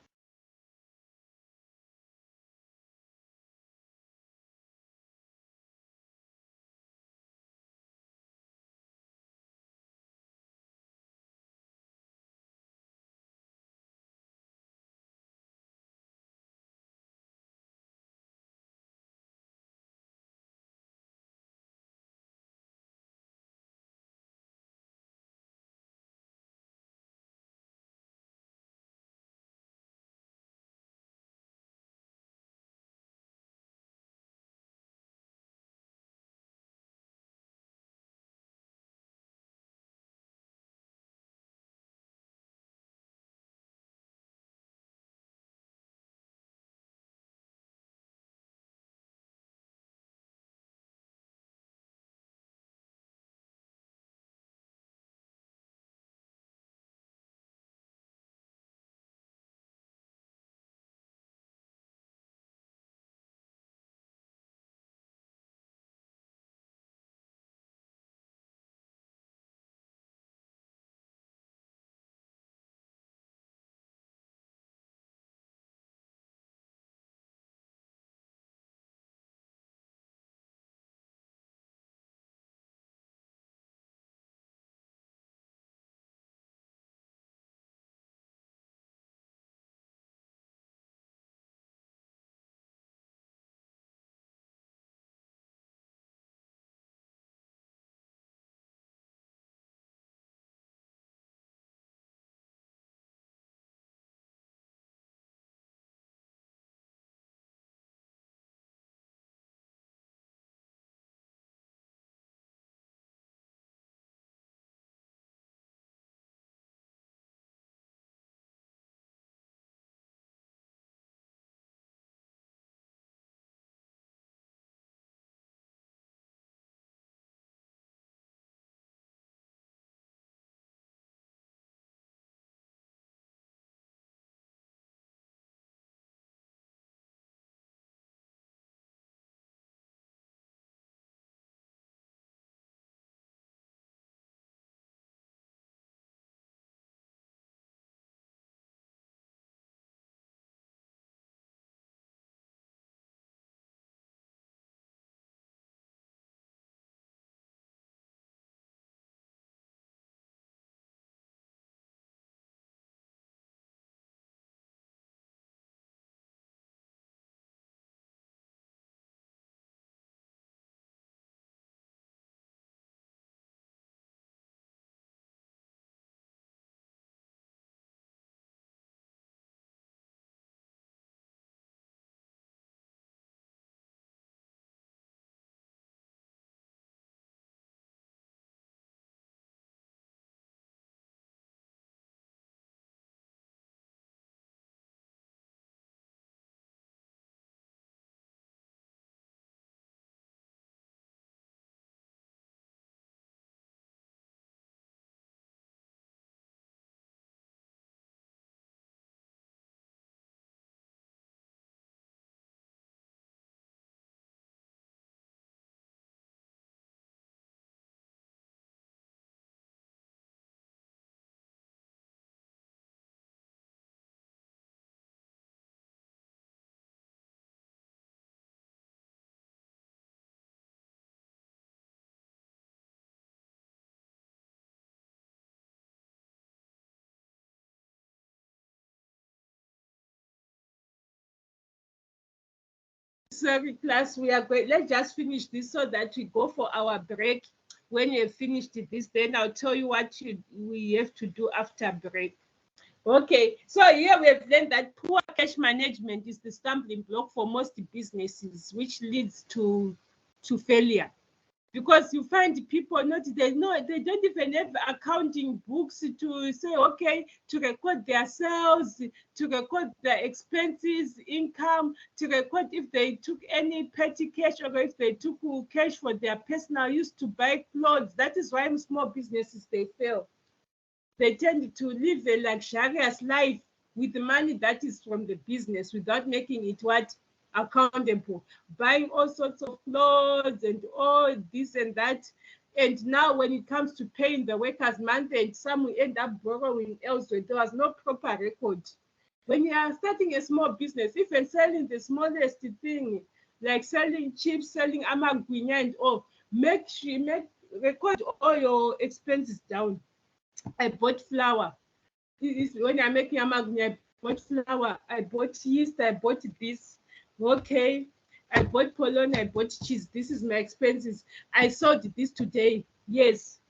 sorry, class. We are going. Let's just finish this so that we go for our break. When you have finished this, then I'll tell you what we have to do after break. Okay, so here we have learned that poor cash management is the stumbling block for most businesses, which leads to failure. Because you find people they don't even have accounting books to say, okay, to record their sales, to record their expenses, income, to record if they took any petty cash or if they took cash for their personal use to buy clothes. That is why small businesses, they fail. They tend to live a luxurious life with the money that is from the business without making it accountable, buying all sorts of clothes and all this and that. And now when it comes to paying the workers month end, some will end up borrowing elsewhere. There was no proper record. When you are starting a small business, even selling the smallest thing, like selling chips, selling amagwinya and all, record all your expenses down. I bought flour. When I'm making amagwinya, I bought flour, I bought yeast, I bought this. Okay, I bought pollen, I bought cheese. This is my expenses. I sold this today. Yes.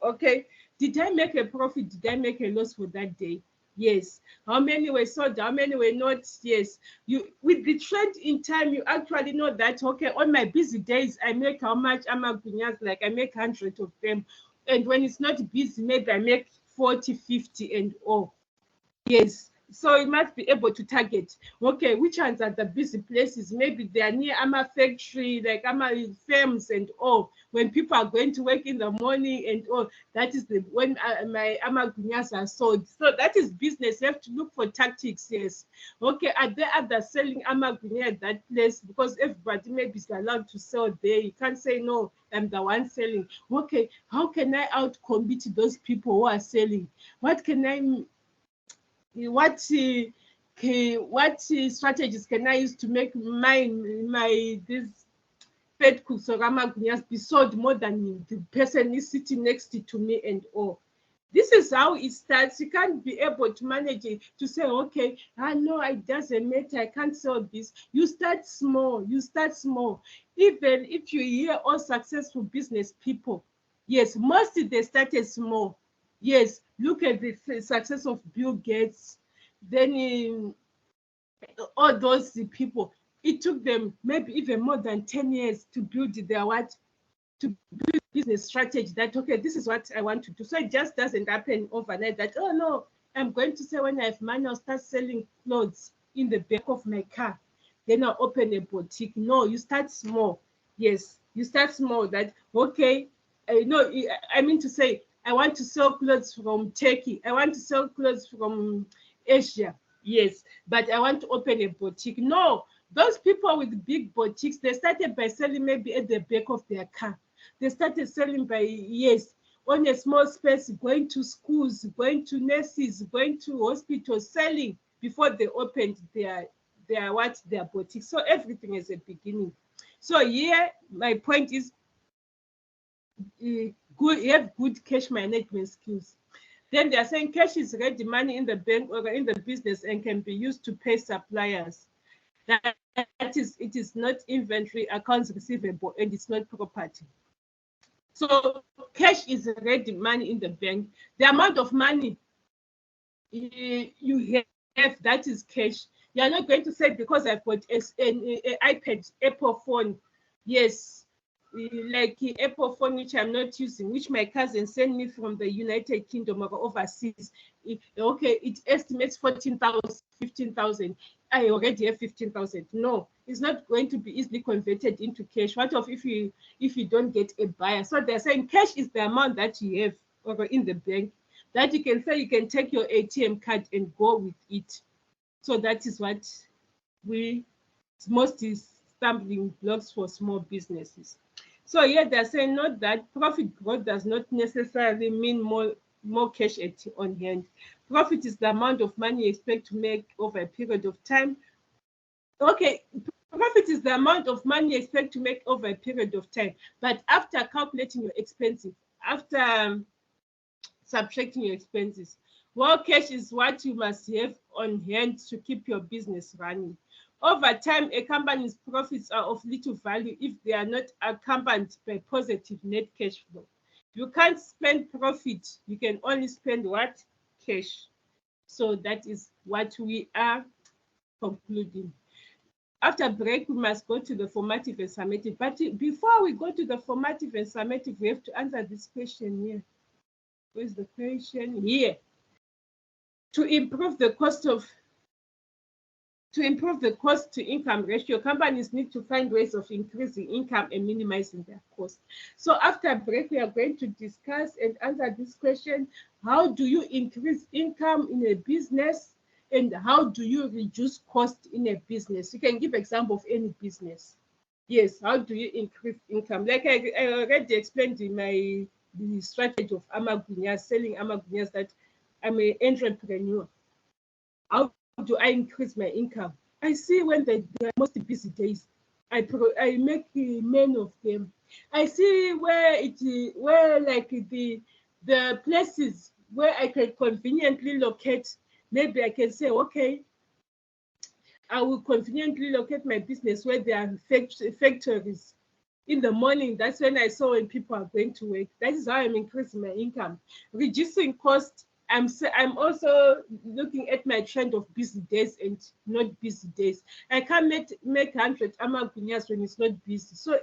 Okay. Did I make a profit? Did I make a loss for that day? Yes. How many were sold? How many were not? Yes. You, with the trend in time, you actually know that, okay, on my busy days, I make how much amagwinyas, like I make 100 of them. And when it's not busy, maybe I make 40, 50 and all. Yes. So you must be able to target, okay, which ones are the busy places? Maybe they are near Ama factory, like Ama firms and all. When people are going to work in the morning and all, that is when my amagwinyas are sold. So that is business. You have to look for tactics, yes. Okay, are there others selling amagwinya at that place? Because everybody maybe is allowed to sell there. You can't say, no, I'm the one selling. Okay, how can I outcompete those people who are selling? What can I... What strategies can I use to make these fed cooks or amagwinyas be sold more than the person is sitting next to me and all? This is how it starts. You can't be able to manage it to say, okay, I know it doesn't matter, I can't sell this. You start small. You start small. Even if you hear all successful business people, yes, mostly they started small. Yes, look at the success of Bill Gates. Then all those people, it took them maybe even more than 10 years to build their business strategy that, okay, this is what I want to do. So it just doesn't happen overnight that, oh no, I'm going to say when I have money, I'll start selling clothes in the back of my car. Then I'll open a boutique. No, you start small. Yes, you start small that, okay, I mean to say, I want to sell clothes from Turkey. I want to sell clothes from Asia. Yes, but I want to open a boutique. No, those people with big boutiques, they started by selling maybe at the back of their car. They started selling by, yes, on a small space, going to schools, going to nurses, going to hospitals, selling before they opened their boutique. So everything is a beginning. So here, my point is, you have good cash management skills. Then they are saying cash is ready money in the bank or in the business and can be used to pay suppliers. It is not inventory, accounts receivable, and it's not property. So cash is ready money in the bank. The amount of money you have, that is cash. You are not going to say, because I've got an iPad, Apple phone, yes, like Apple phone, which I'm not using, which my cousin sent me from the United Kingdom or overseas. Okay, it estimates 14,000, 15,000. I already have 15,000. No, it's not going to be easily converted into cash. What of if you don't get a buyer? So they're saying cash is the amount that you have or in the bank that you can say you can take your ATM card and go with it. So that is what most is stumbling blocks for small businesses. So yeah, they're saying not that profit growth does not necessarily mean more cash on hand. Profit is the amount of money you expect to make over a period of time. Okay, profit is the amount of money you expect to make over a period of time. But after calculating your expenses, after subtracting your expenses, well, cash is what you must have on hand to keep your business running. Over time, a company's profits are of little value if they are not accompanied by positive net cash flow. You can't spend profit, you can only spend what? Cash. So that is what we are concluding. After break, we must go to the formative and summative. But before we go to the formative and summative, we have to answer this question here. Where's the question? Here. To improve the cost to income ratio, companies need to find ways of increasing income and minimizing their costs. So after break, we are going to discuss and answer this question. How do you increase income in a business? And how do you reduce cost in a business? You can give example of any business. Yes, how do you increase income? Like I already explained in the strategy of amagunyas, selling amagunyas, that I'm an entrepreneur. How do I increase my income? I see when they are most busy days, I make men of them. I see where like the places where I can conveniently locate. Maybe I can say, okay, I will conveniently locate my business where there are factories. In the morning, that's when I saw when people are going to work. That is how I'm increasing my income. Reducing cost, I'm also looking at my trend of busy days and not busy days. I can't make 100 amagunyas when it's not busy. So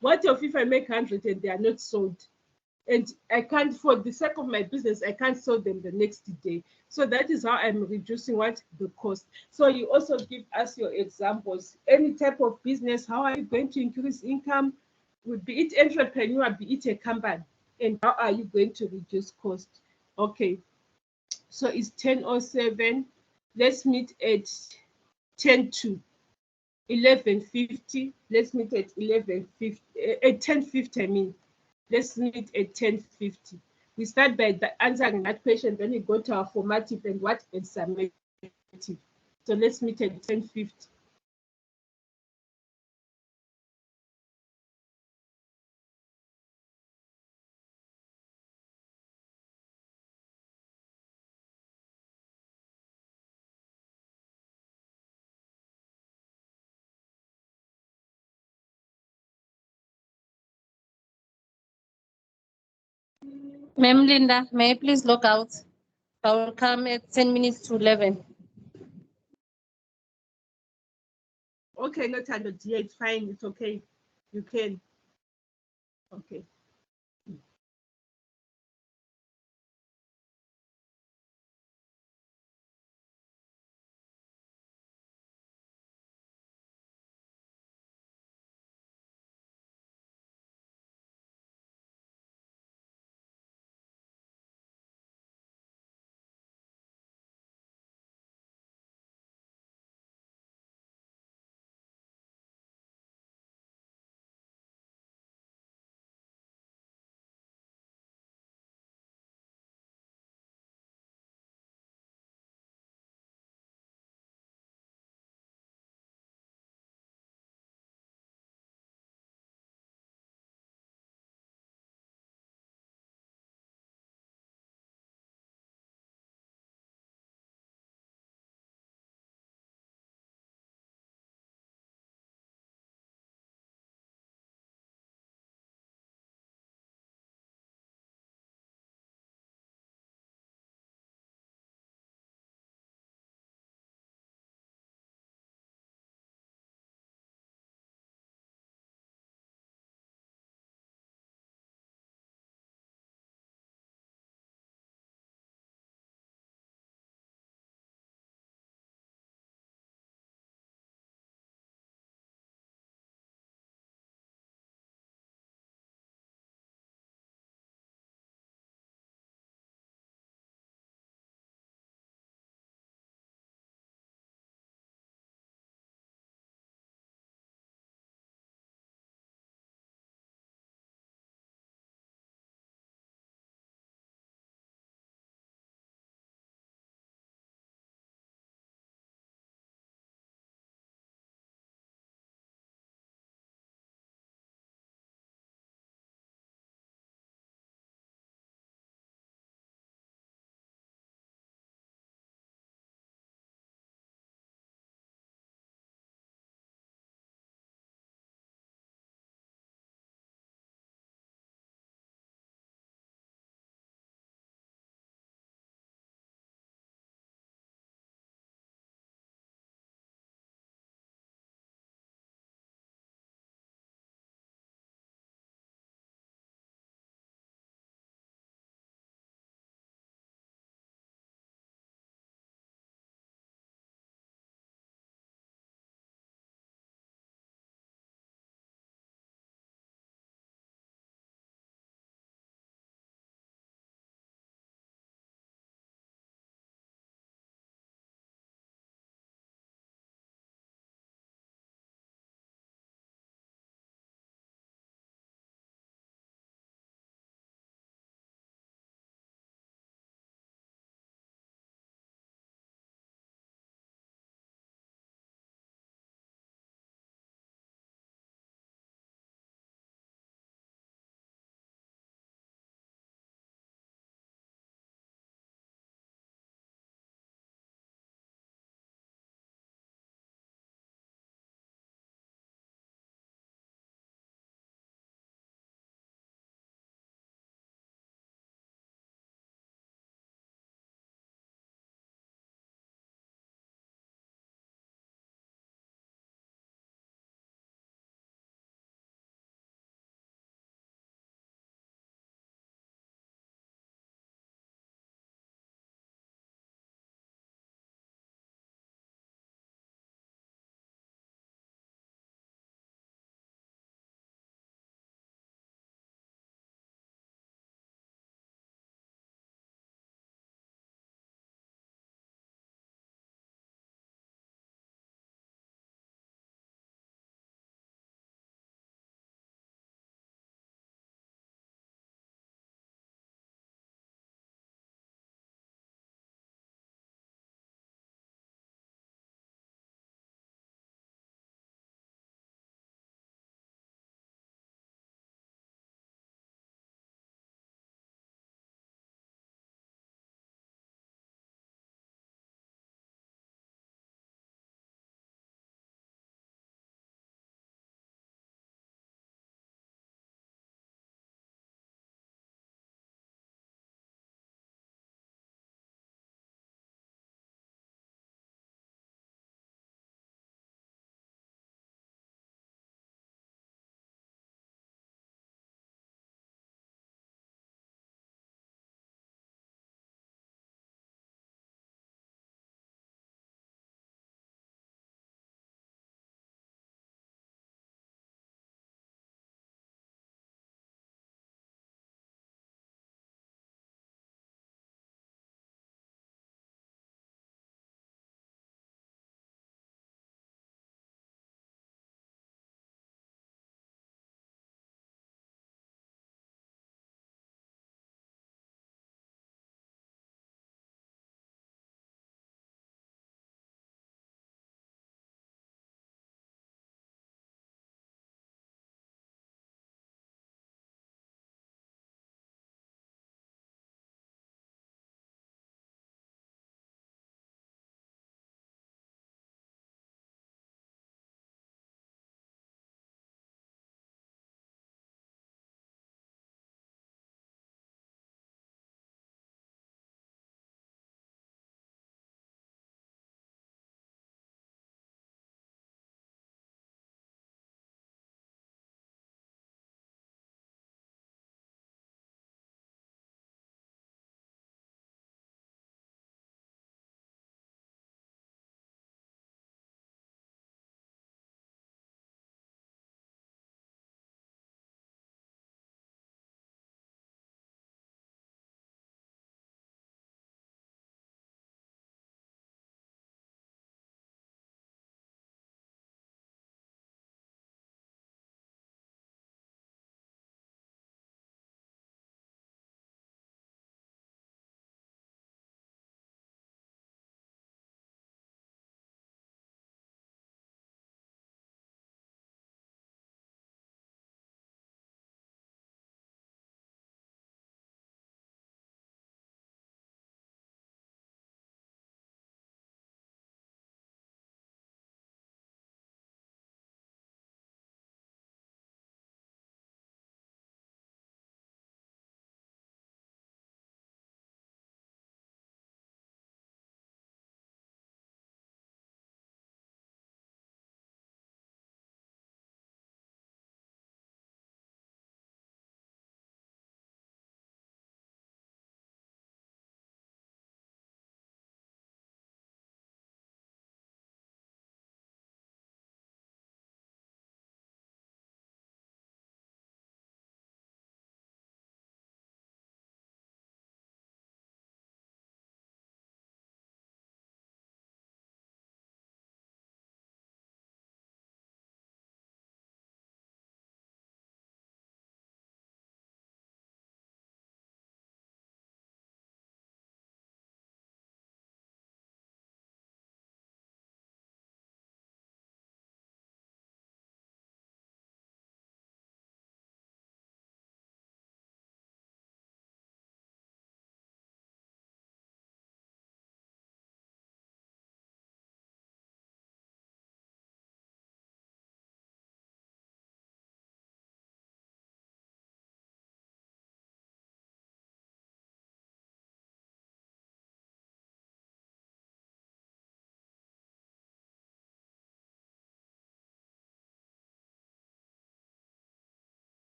what if I make 100 and they are not sold? And I can't, for the sake of my business, I can't sell them the next day. So that is how I'm reducing the cost. So you also give us your examples. Any type of business, how are you going to increase income? Be it entrepreneur, be it a company, and how are you going to reduce cost? Okay, so it's 10:07. Let's meet at 10 to 11:50. Let's meet at 11:50. At 10:50, I mean. Let's meet at 10:50. We start by answering that question, then we go to our formative and summative. So let's meet at 10:50. Ma'am Linda, may I please log out? I will come at 10 minutes to 11. Okay, not 100. Yeah, it's fine. It's okay. You can. Okay.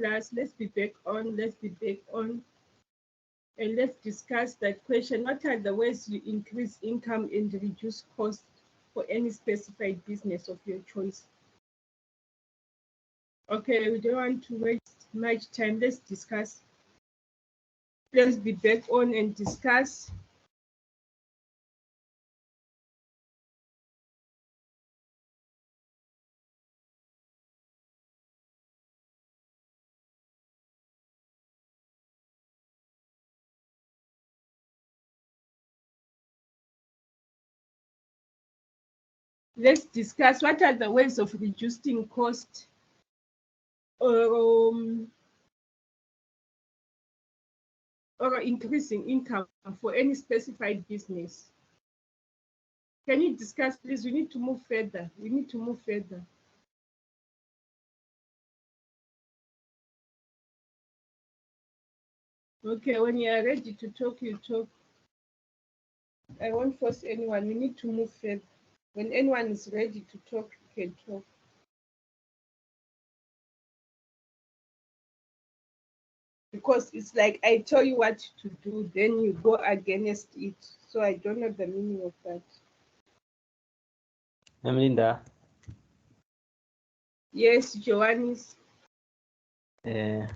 plus. Let's be back on. Let's be back on. And let's discuss that question. What are the ways to increase income and reduce costs for any specified business of your choice? Okay, we don't want to waste much time. Let's discuss. Let's be back on and discuss. Let's discuss what are the ways of reducing cost or increasing income for any specified business. Can you discuss, please? We need to move further. We need to move further. Okay, when you are ready to talk, you talk. I won't force anyone. We need to move further. When anyone is ready to talk, you can talk. Because it's like I tell you what to do, then you go against it. So I don't know the meaning of that. Linda. Yes, Joannis. I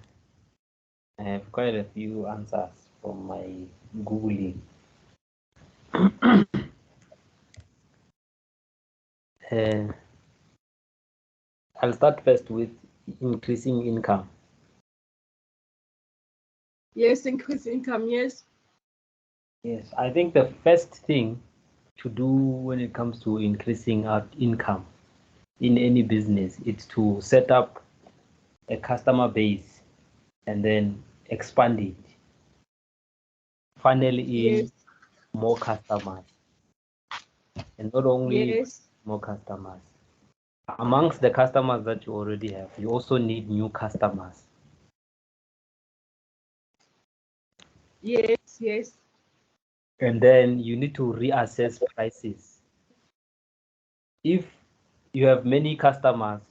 have quite a few answers from my Googling. I'll start first with increasing income. Yes, increase income, yes. Yes, I think the first thing to do when it comes to increasing our income in any business is to set up a customer base and then expand it. Funnel in Yes. more customers. And not only Yes. more customers. Amongst the customers that you already have, you also need new customers. Yes, yes. And then you need to reassess prices. If you have many customers,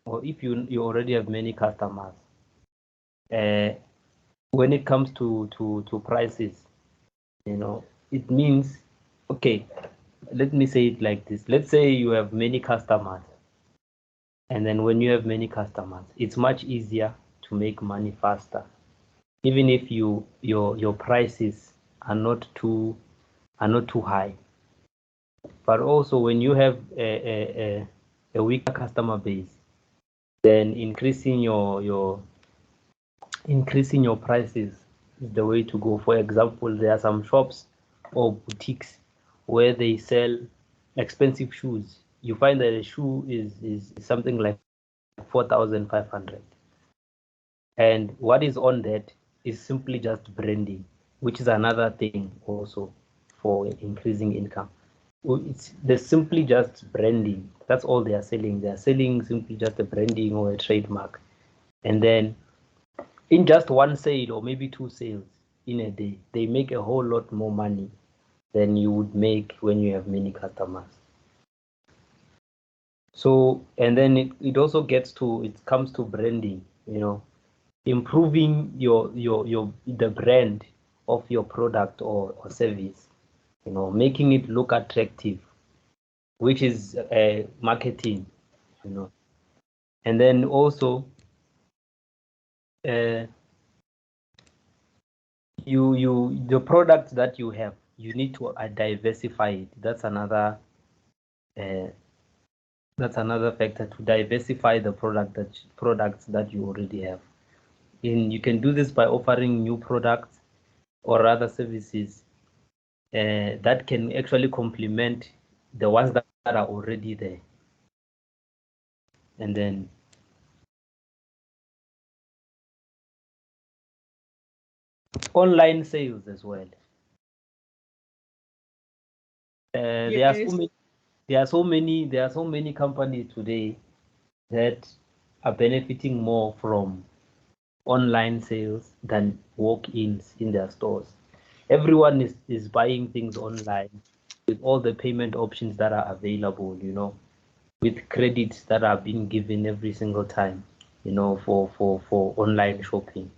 or if you already have many customers, when it comes to prices, it means, okay, let me say it like this. Let's say you have many customers, and then when you have many customers, it's much easier to make money faster, even if your prices are not too high. But also when you have a weaker customer base, then increasing your prices is the way to go. For example, there are some shops or boutiques where they sell expensive shoes. You find that a shoe is something like 4,500, and what is on that is simply just branding, which is another thing also for increasing income. They're simply just branding. That's all they are selling. They are selling simply just a branding or a trademark, and then in just one sale or maybe two sales in a day, they make a whole lot more money than you would make when you have many customers. So, and then it also comes to branding, improving the brand of your product or service, making it look attractive, which is marketing, and then also the products that you have, you need to diversify it. That's another factor, to diversify the products that you already have. And you can do this by offering new products or rather services that can actually complement the ones that are already there. And then online sales as well. Yes. There are so many companies today that are benefiting more from online sales than walk-ins in their stores. Everyone is buying things online with all the payment options that are available, with credits that are being given every single time. you know, for online shopping.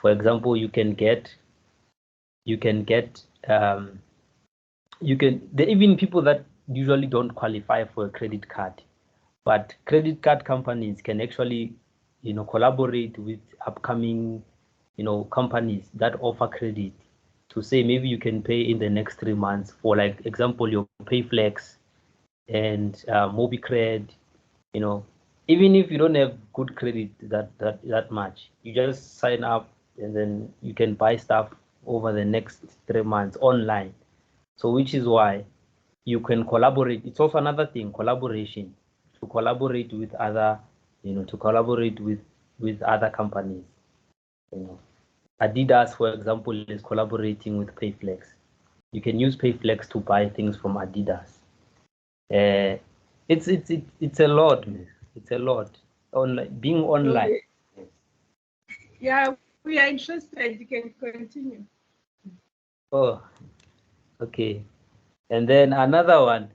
For example, you can get even people that usually don't qualify for a credit card, but credit card companies can actually, you know, collaborate with upcoming, you know, companies that offer credit to say maybe you can pay in the next 3 months for, like example, your PayFlex and MobiCred. You know, even if you don't have good credit that much, you just sign up and then you can buy stuff over the next 3 months online. So which is why you can collaborate. It's also another thing, collaboration, to collaborate with other, you know, to collaborate with other companies. You know, Adidas, for example, is collaborating with PayFlex. You can use PayFlex to buy things from Adidas. It's a lot, man. It's a lot. Being online. Yeah, we are interested. You can continue. Oh, okay. And then another one.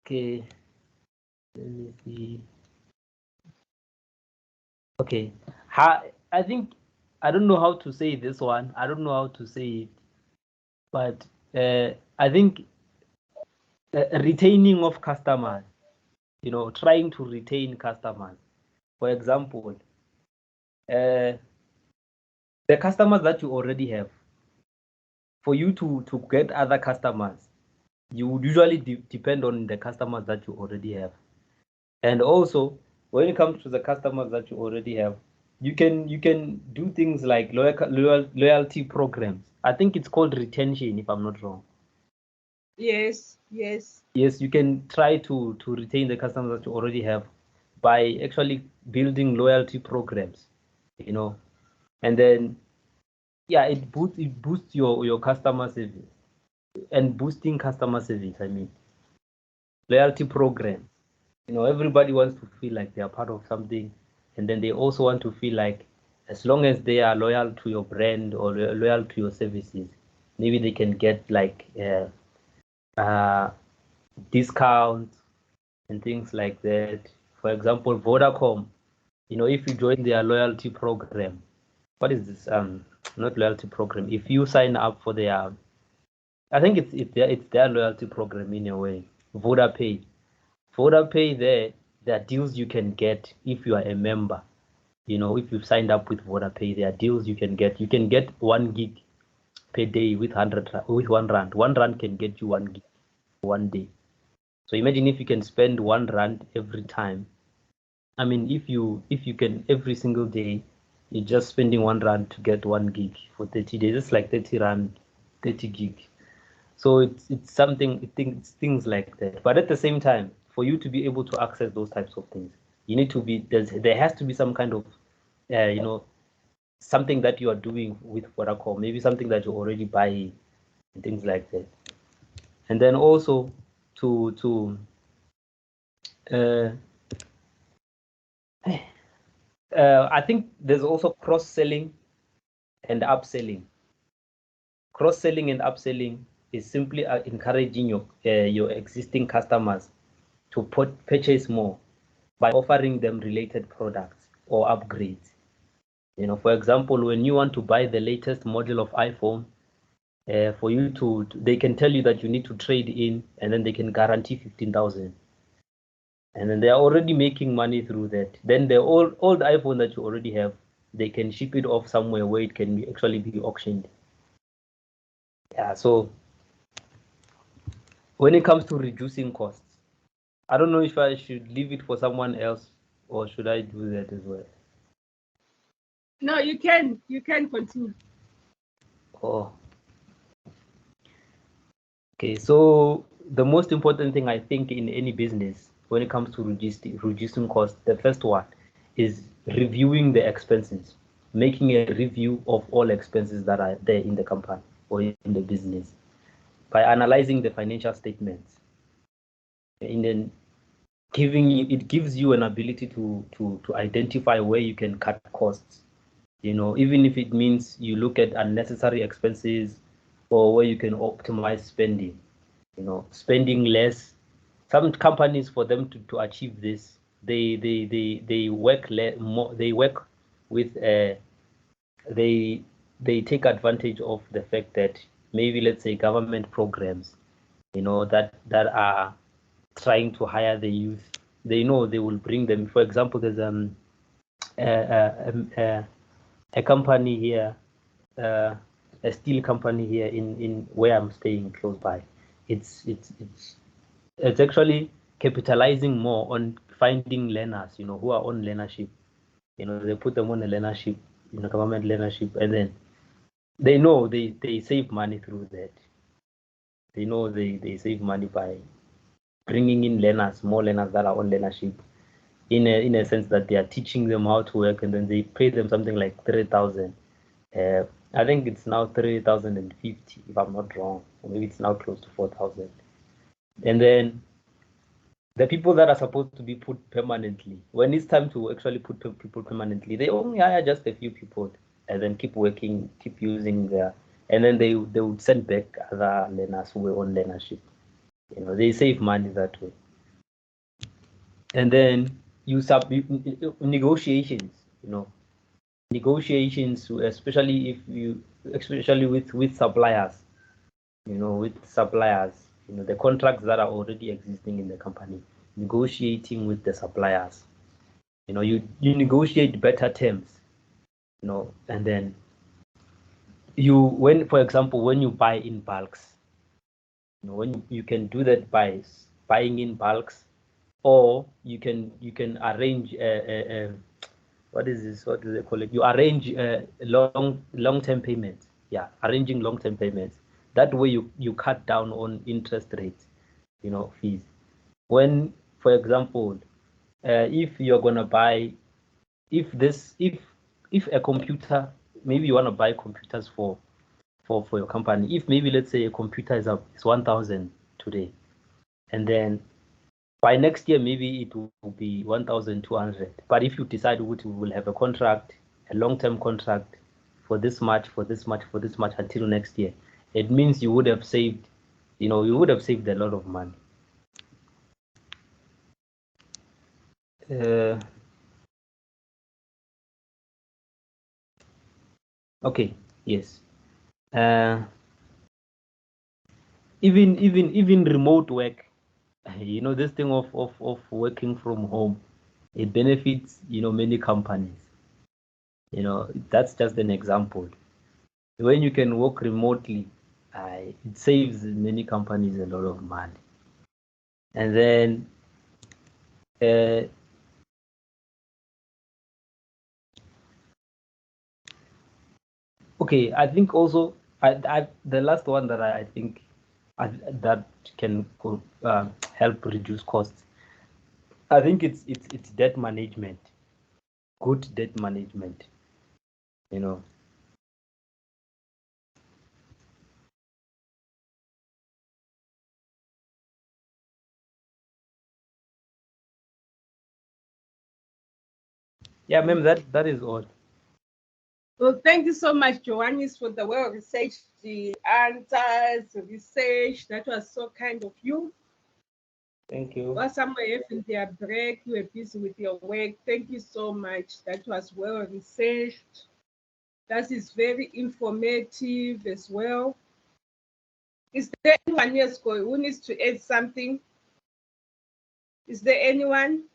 Okay. Let me see. Okay. I think I don't know how to say this one. I don't know how to say it, but I think retaining of customers. You know, trying to retain customers. For example, the customers that you already have. For you to get other customers, you would usually depend on the customers that you already have. And also, when it comes to the customers that you already have, you can do things like loyalty programs. I think it's called retention, if I'm not wrong. Yes. Yes, you can try to retain the customers that you already have by actually building loyalty programs, you know. And then yeah, it boosts your customer service and boosting customer service. I mean, loyalty program. You know, everybody wants to feel like they are part of something, and then they also want to feel like as long as they are loyal to your brand or loyal to your services, maybe they can get like discounts and things like that. For example, Vodacom. You know, if you join their loyalty program, what is this? Not loyalty program. If you sign up for their, I think it's their loyalty program in a way. VodaPay. VodaPay, there are deals you can get if you are a member. You know, if you've signed up with VodaPay, there are deals you can get. You can get 1 gig per day with 1 rand. 1 rand can get you 1 gig 1 day. So imagine if you can spend 1 rand every time. I mean, if you can every single day, you're just spending 1 rand to get 1 gig for 30 days. It's like 30 rand, 30 gig. So it's something, it's things like that. But at the same time, for you to be able to access those types of things, you need to be there has to be some kind of you know, something that you are doing with Vodacom, maybe something that you already buy and things like that. And then also to I think there's also cross-selling and upselling. Cross-selling and upselling is simply encouraging your existing customers to purchase more by offering them related products or upgrades. You know, for example, when you want to buy the latest model of iPhone, for you they can tell you that you need to trade in, and then they can guarantee 15,000. And then they are already making money through that. Then the old iPhone that you already have, they can ship it off somewhere where it can actually be auctioned. Yeah, so when it comes to reducing costs, I don't know if I should leave it for someone else or should I do that as well? No, you can continue. Oh, okay. So the most important thing I think in any business when it comes to reducing costs, the first one is reviewing the expenses, making a review of all expenses that are there in the company or in the business by analyzing the financial statements, and then it gives you an ability to identify where you can cut costs. You know, even if it means you look at unnecessary expenses or where you can optimize spending. spending less. Some companies, for them to achieve this, they work more. They work with they take advantage of the fact that maybe, let's say, government programs, that are trying to hire the youth. They know they will bring them. For example, there's a company here, a steel company here in where I'm staying close by. It's actually capitalizing more on finding learners, who are on learnership. They put them on a learnership, government learnership, and then they know they save money through that. They know they save money by bringing in learners, more learners that are on learnership, in a sense that they are teaching them how to work, and then they pay them something like 3,000. I think it's now 3,050, if I'm not wrong, or maybe it's now close to 4,000. And then the people that are supposed to be put permanently, when it's time to actually put people permanently, they only hire just a few people and then keep working, keep using their, and then they would send back other learners who were on learnership. They save money that way. And then negotiations, negotiations, especially with suppliers, the contracts that are already existing in the company, negotiating with the suppliers, you negotiate better terms, and then for example, when you buy in bulks, when you can do that by buying in bulks, or you can arrange what is this? What do they call it? You arrange long-term payments. Yeah, arranging long-term payments. That way you cut down on interest rates, fees. When, for example, if you're gonna buy, if a computer, maybe you want to buy computers for your company. If maybe, let's say, a computer is 1,000 today, and then by next year, maybe it will be 1,200. But if you decide we will have a contract, a long-term contract for this much, for this much, for this much until next year, it means you would have saved, a lot of money. Okay, yes. Even remote work, this thing of working from home, it benefits, many companies. That's just an example. When you can work remotely, it saves many companies a lot of money. And then okay, I think also the last one that I think that can help reduce costs, I think it's debt management, good debt management. Yeah, ma'am, that is all. Well, thank you so much, Johannes, for the well-researched answers, research. That was so kind of you. Thank you. While some were having their break, you were busy with your work. Thank you so much. That was well-researched. That is very informative as well. Is there anyone else who needs to add something? Is there anyone?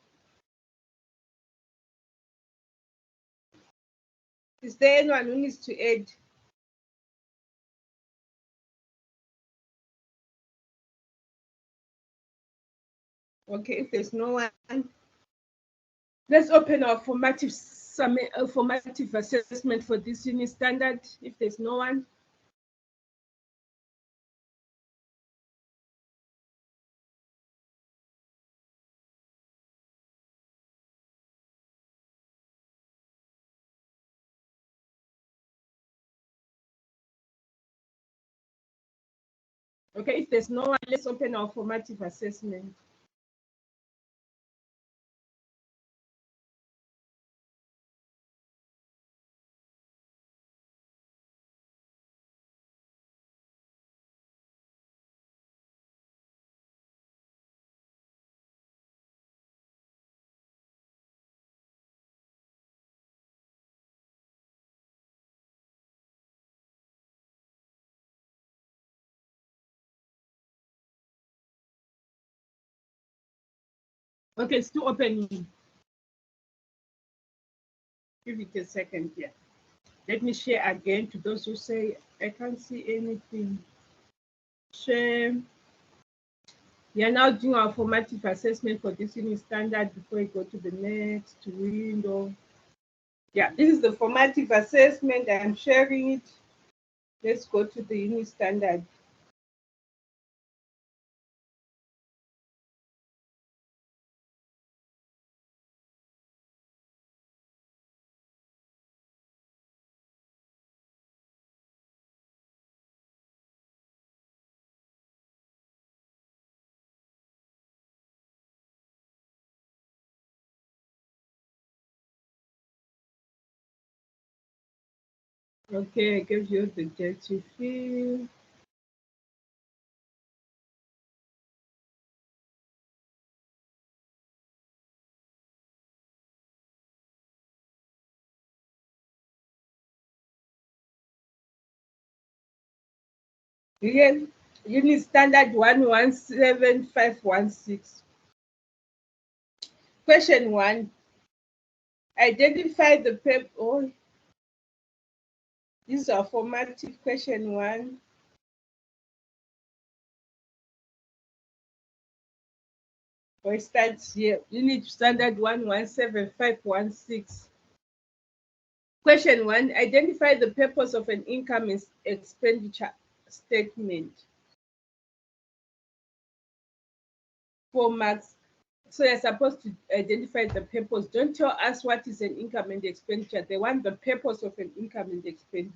Is there anyone who needs to add? Okay, if there's no one, let's open our formative assessment for this unit standard. If there's no one. Okay, if there's no one, let's open our formative assessment. Okay, it's still opening. Give it a second here. Let me share again to those who say I can't see anything. Share. We are now doing our formative assessment for this unit standard before we go to the next window. Yeah, this is the formative assessment. I'm sharing it. Let's go to the unit standard. Okay, I gave you the dirty field. Again, unit standard 117516. Question 1. Identify the paper. Oh, these are formative. Question 1. For instance, here, unit standard 117516. Question 1. Identify the purpose of an income expenditure statement. 4 marks. So you're supposed to identify the purpose. Don't tell us what is an income and expenditure. They want the purpose of an income and expenditure.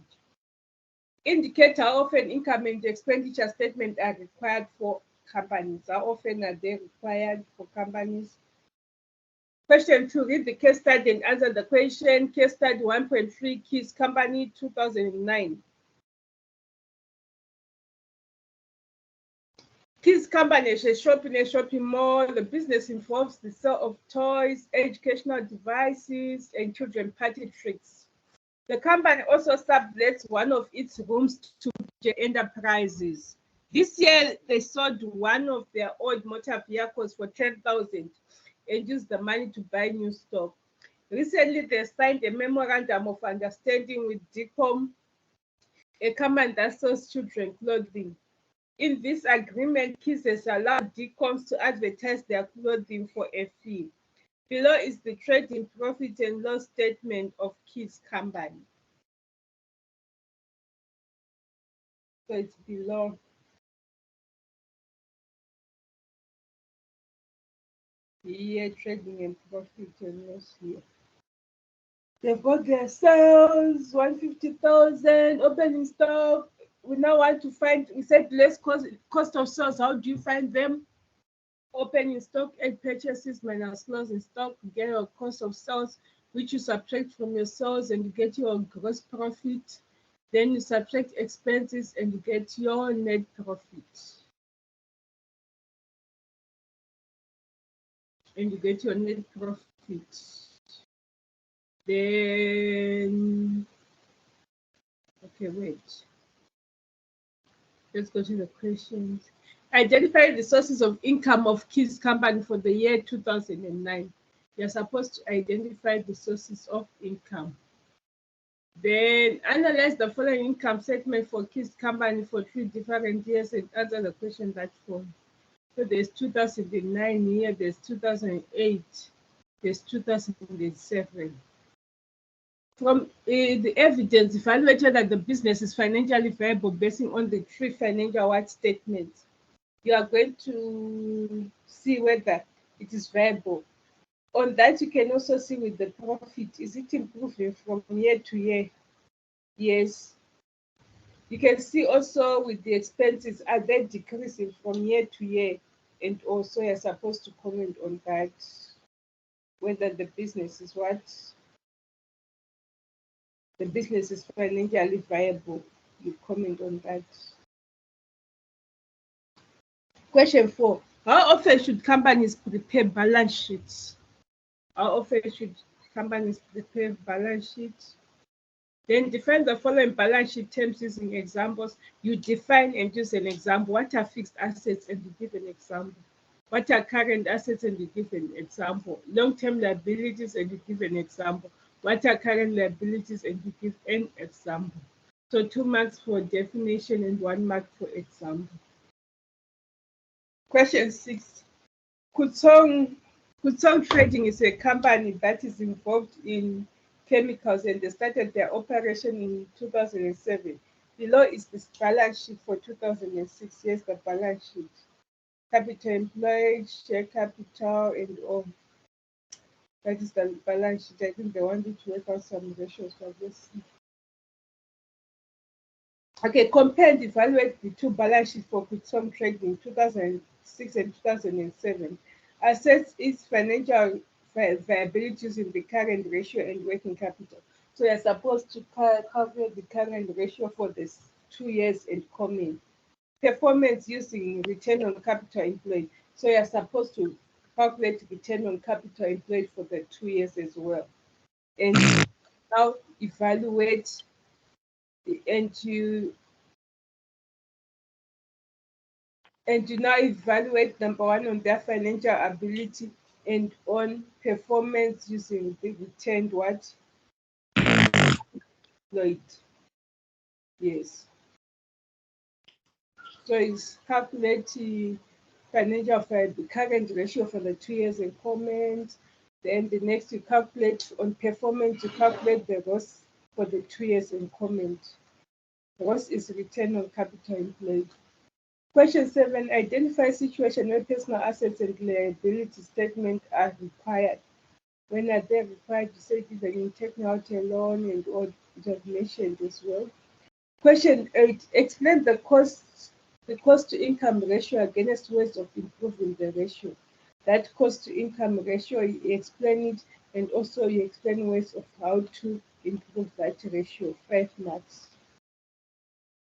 Indicator of an income and expenditure statement are required for companies. How often are they required for companies? Question 2, read the case study and answer the question. Case study 1.3, Keys Company 2009. Keys Company is a shop in a shopping mall. The business involves the sale of toys, educational devices, and children party tricks. The company also sublets one of its rooms to enterprises. This year, they sold one of their old motor vehicles for 10,000 and used the money to buy new stock. Recently, they signed a memorandum of understanding with DCOM, a company that sells children clothing. In this agreement, Keys has allowed DCOMs to advertise their clothing for a fee. Below is the trading profit and loss statement of Keys Company. So it's below. Here, trading and profit and loss here. They've got their sales, 150,000, opening stock. We now want to find, we said less cost of sales. How do you find them? Opening stock and purchases minus closing stock, you get your cost of sales, which you subtract from your sales, and you get your gross profit. Then you subtract expenses and you get your net profit. And you get your net profit. Then, okay, wait. Let's go to the questions. Identify the sources of income of Keys Company for the year 2009. You're supposed to identify the sources of income. Then analyze the following income statement for Keys Company for 3 different years and answer the question that form. So there's 2009 here, there's 2008, there's 2007. From the evidence, evaluated that the business is financially viable based on the 3 financial award statements. You are going to see whether it is viable. On that, you can also see with the profit, is it improving from year to year? Yes. You can see also with the expenses, are they decreasing from year to year? And also you're supposed to comment on that, whether the business is what? The business is financially viable. You comment on that. Question 4. How often should companies prepare balance sheets? How often should companies prepare balance sheets? Then define the following balance sheet terms using examples. You define and use an example. What are fixed assets? And you give an example. What are current assets, and you give an example. Long-term liabilities, and you give an example. What are current liabilities, and you give an example. So 2 marks for definition and 1 mark for example. Question 6. Kutsong Trading is a company that is involved in chemicals, and they started their operation in 2007. Below is the balance sheet for 2006. Here's the balance sheet. Capital employed, share capital, and all. That is the balance sheet. I think they wanted to work out some ratios for this. Okay, compare and evaluate the two balance sheets for Kutsong Trading 2006 and 2007. Assess its financial viability using the current ratio and working capital. So you're supposed to calculate the current ratio for this 2 years and comment. Performance using return on capital employed. So you're supposed to calculate return on capital employed for the 2 years as well. And now evaluate, and you now evaluate number one on their financial ability and on performance using the returned what? Employed. Yes. So it's calculating financial for the current ratio for the 2 years and comment. Then the next you calculate on performance, you calculate the ROS for the 2 years and comment. ROS is return on capital employed. Question 7, identify a situation where personal assets and liability statements are required. When are they required? You say given in taking out a loan and all it was mentioned as well. Question 8, explain the cost to income ratio against ways of improving the ratio. That cost to income ratio, you explain it, and also you explain ways of how to improve that ratio. 5 marks.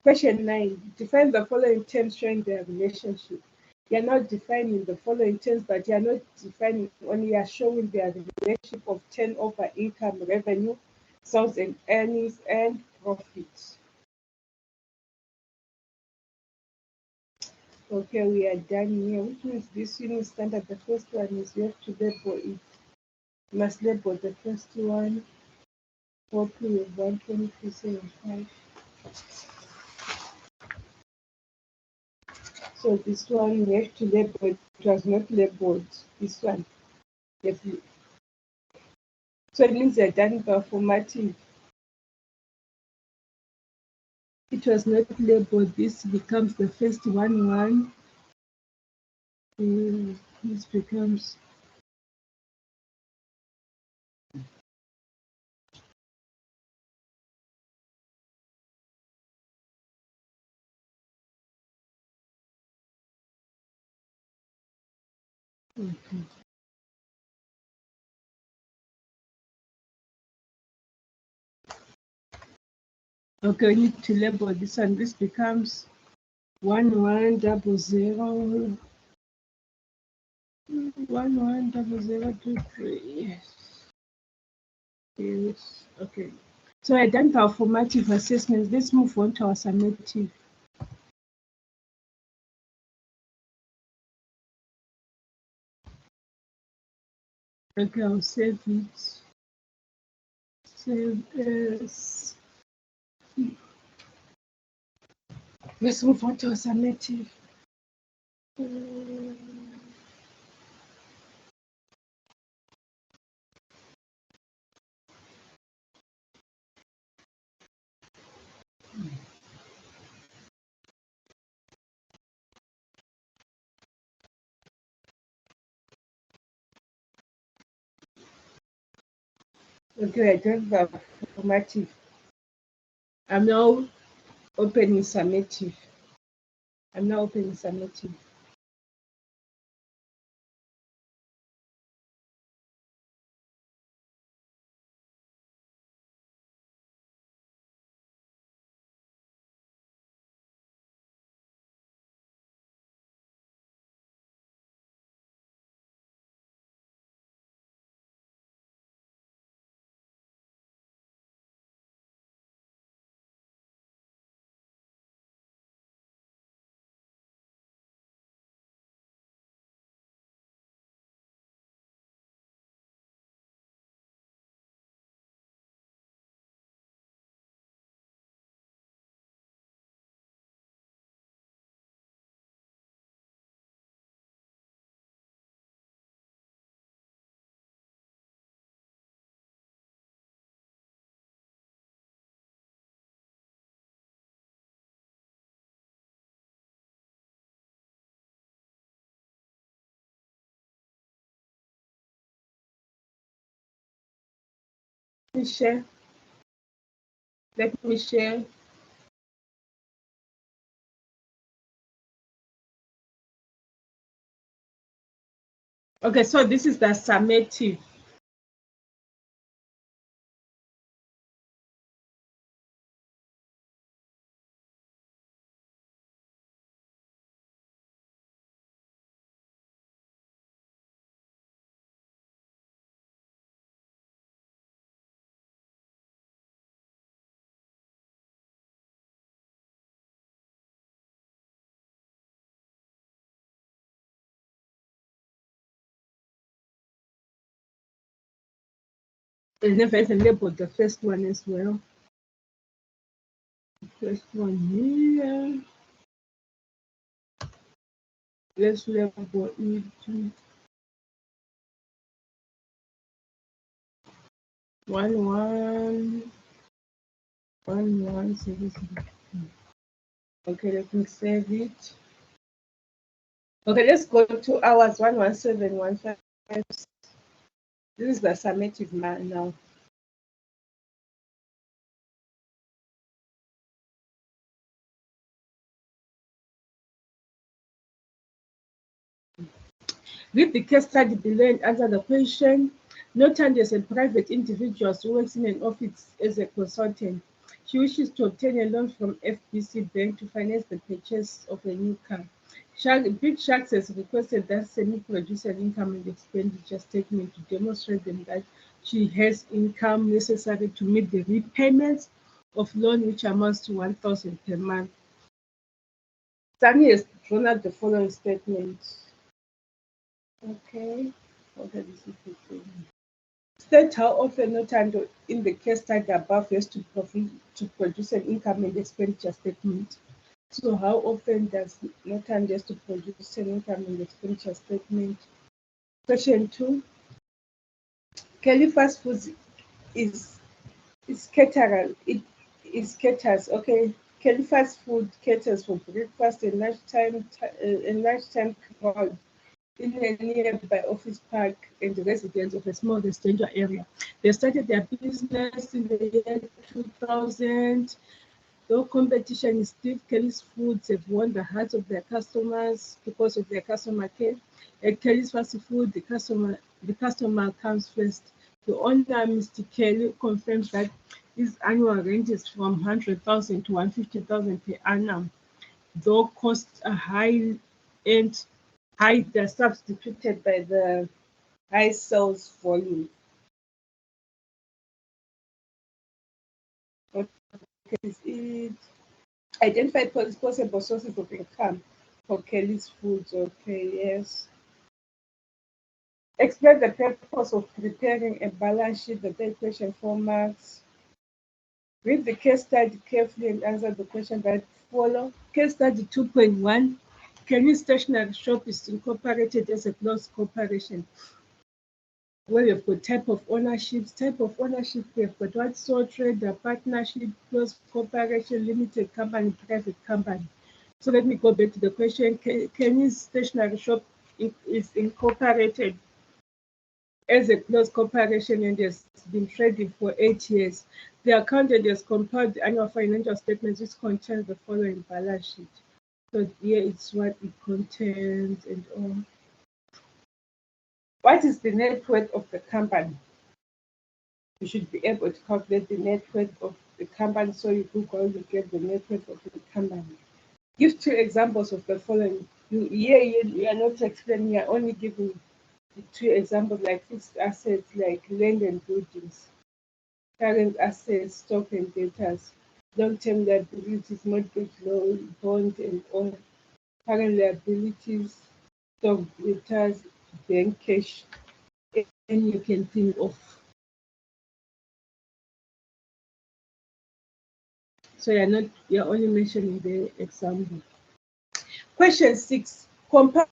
Question 9, define the following terms showing their relationship. You're not defining the following terms, but you're not defining, only you're showing their relationship of turnover, income, revenue, sales and earnings, and profits. Okay, we are done here. Which means this unit standard, the first one is you have to label it. You must label the first one. Hopefully with 123.75. So this one we have to label it. It was not labeled. This one. So it means they're done by formatting. It was not labeled. This becomes the first one. This becomes okay. Okay, we need to label this one. This becomes 1100 110023. Yes. Okay. So I done our formative assessments. Let's move on to our summative. Okay, I'll save it. Save as. Let's move on to our summative. Okay, I done the formative. I'm now opening summative. me share. Let me share. Okay, so this is the summative. I never even labeled the first one as well. First one here. Let's label it. 1111. Okay, let me save it. Okay, let's go to hours 11715. This is the summative man now. Read the case study below and answer the question. Notan is a private individual who works in an office as a consultant. She wishes to obtain a loan from FBC Bank to finance the purchase of a new car. Big Sharks has requested that Semi produce an income and expenditure statement to demonstrate them that she has income necessary to meet the repayments of loan, which amounts to 1,000 per month. Sami has drawn out the following statement. Okay, this is the thing. State how often Notando in the case study above has to produce an income and expenditure statement. So how often does Notando has to produce an income and expenditure statement? Question 2. Kelly Fast Foods is caterer. It is caters. Okay. Kelly Fast Food caters for breakfast and lunchtime crowd in a nearby office park and the residents of a small residential area. They started their business in the year 2000. Though competition is stiff, Kelly's Foods have won the hearts of their customers because of their customer care. At Kelly's Fast Food, the customer comes first. The owner, Mr. Kelly, confirms that his annual ranges from 100,000 to 150,000 per annum. Though costs are high, they're substituted by the high sales volume. Okay, is it identify possible sources of income for Kelly's Foods? Okay, yes. Explain the purpose of preparing a balance sheet, the third question, 4 marks. Read the case study carefully and answer the question that follow. Case study 2.1. Kelly's stationery shop is incorporated as a closed corporation. Where you've got type of ownership, we've got what sole trader, partnership, closed corporation, limited company, private company. So let me go back to the question. Kenny's stationery shop is incorporated as a closed corporation and has been trading for 8 years. The accountant has compiled the annual financial statements which contain the following balance sheet. So here it's what it contains and all. What is the net worth of the company? You should be able to calculate the net worth of the company. So you Google, you get the net worth of the company. Give 2 examples of the following. You are not explaining, you are only giving the 2 examples like fixed assets, like land and buildings, current assets, stock and debtors, long-term liabilities, mortgage loan, bond and all, current liabilities, stock, debtors, bank cash, and you can think of. So you're only mentioning the example. Question 6. Compare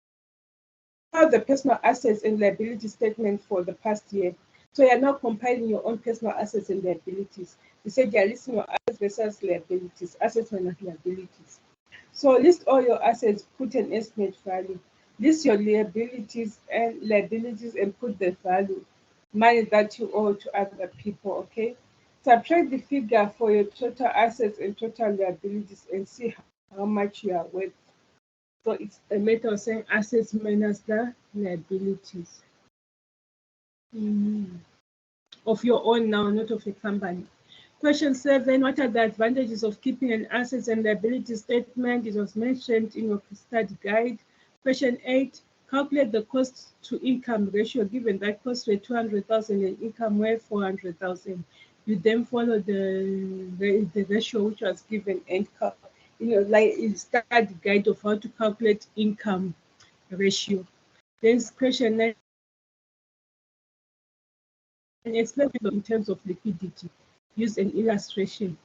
the personal assets and liability statement for the past year. So you're now compiling your own personal assets and liabilities. You said you're listing your assets versus liabilities, assets minus liabilities. So list all your assets, put an estimate value. List your liabilities and put the value. money that you owe to other people. Okay, subtract the figure for your total assets and total liabilities and see how much you are worth. So it's a matter of saying assets minus the liabilities. Of your own now, not of a company. Question 7, what are the advantages of keeping an assets and liability statement? It was mentioned in your study guide. Question 8, calculate the cost to income ratio given that costs were 200,000 and income were 400,000. You then follow the ratio which was given and like in study guide of how to calculate income ratio. Then question 9, and explain in terms of liquidity. Use an illustration.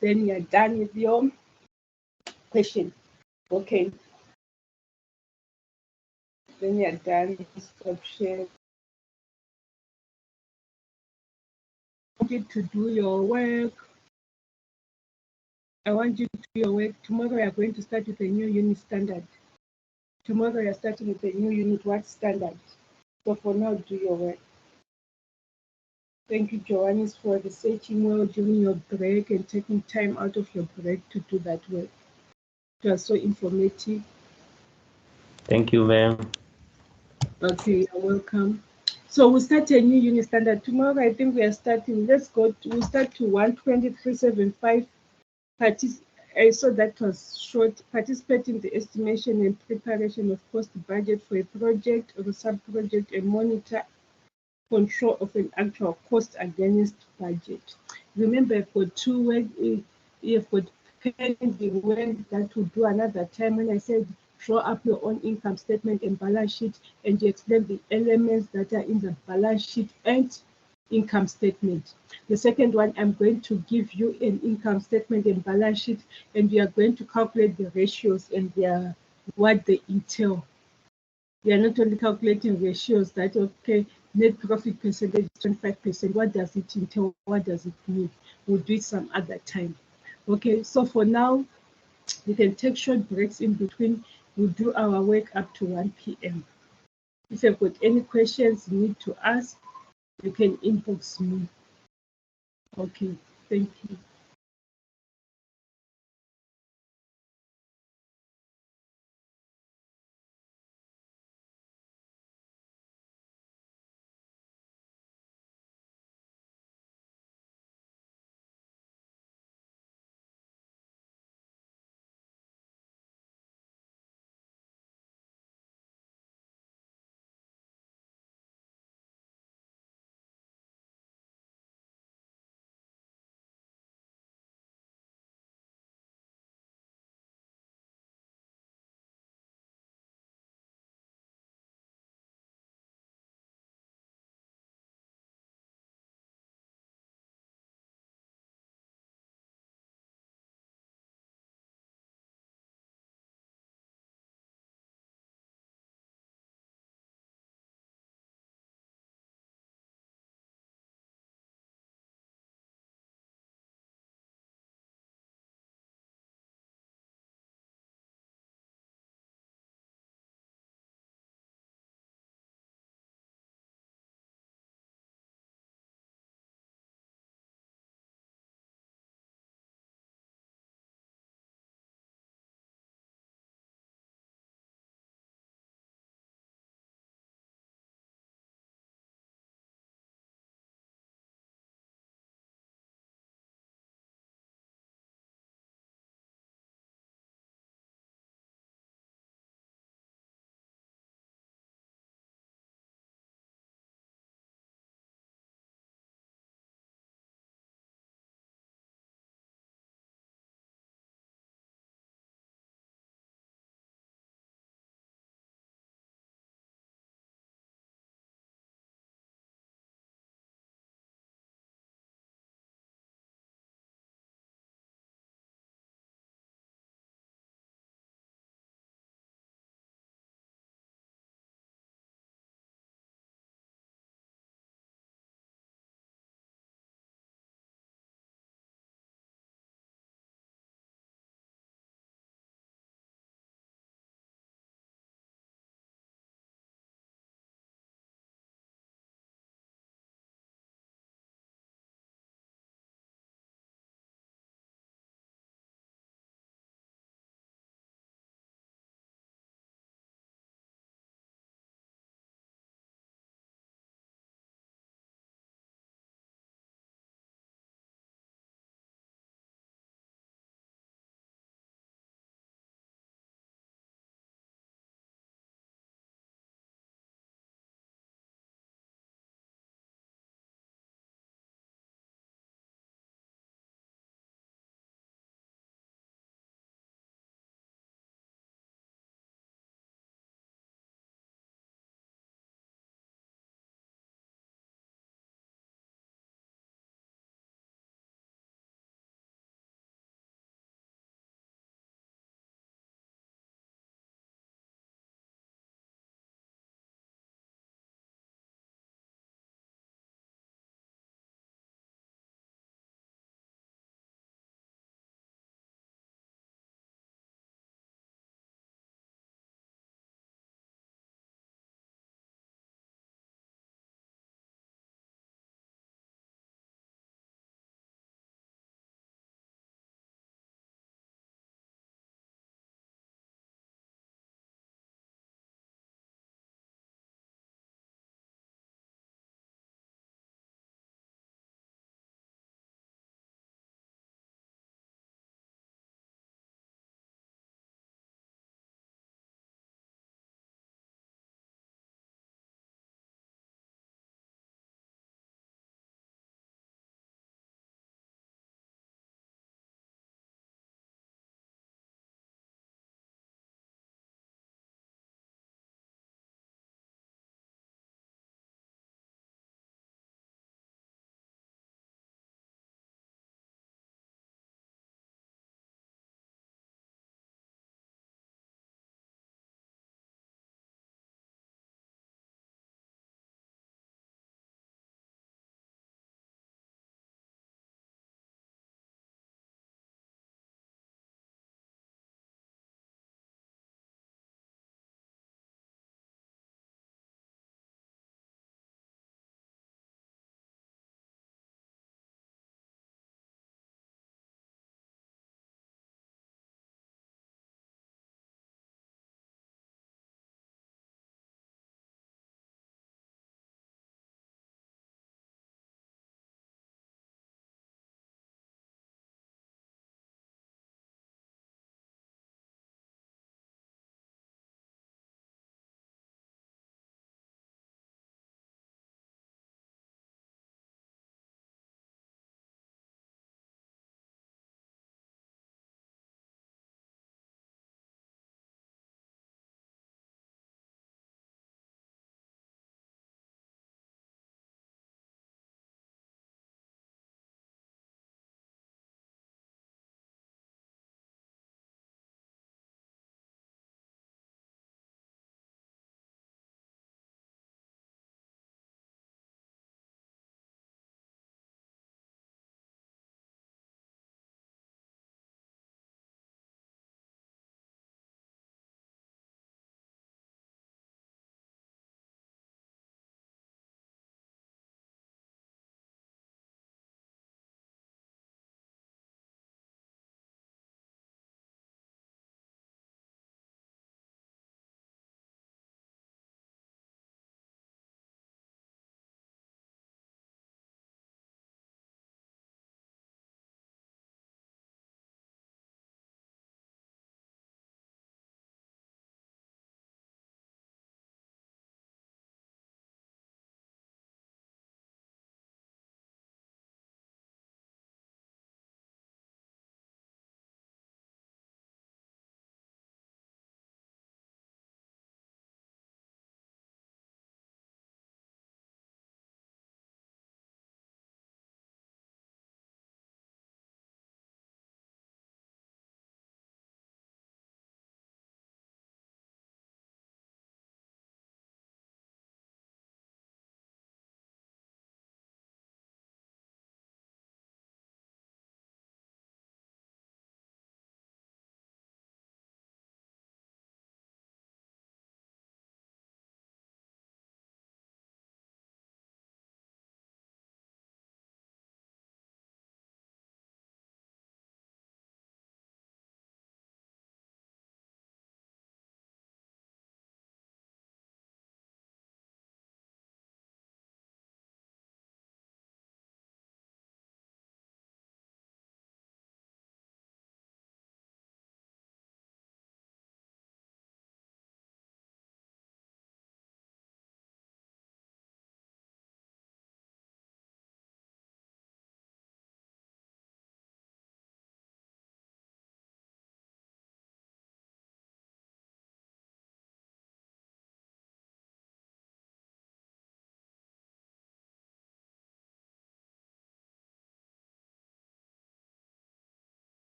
Then you're done with your question. Okay. Then you're done. Stop share. I want you to do your work. I want you to do your work. Tomorrow we are going to start with a new unit standard. Tomorrow you're starting with a new unit. What standard? So for now, do your work. Thank you, Joannis, for researching well during your break and taking time out of your break to do that work. It was so informative. Thank you, ma'am. Okay, you're welcome. So we'll start a new unit standard tomorrow. I think we are starting. We'll start to 123.75. I saw that was short. Participate in the estimation and preparation of cost budget for a project or a sub-project and monitor control of an actual cost against budget. Remember, I've got two work. You've got pending work that will do another time. When I said draw up your own income statement and balance sheet, and you explain the elements that are in the balance sheet and income statement. The second one, I'm going to give you an income statement and balance sheet, and we are going to calculate the ratios and what they entail. We are not only calculating ratios that, okay, net profit percentage is 25%. What does it entail? What does it mean? We'll do it some other time. Okay, so for now, you can take short breaks in between. We'll do our work up to 1 p.m. If you've got any questions you need to ask, you can inbox me. Okay, thank you.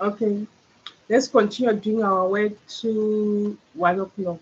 Okay. Let's continue doing our work to 1 o'clock.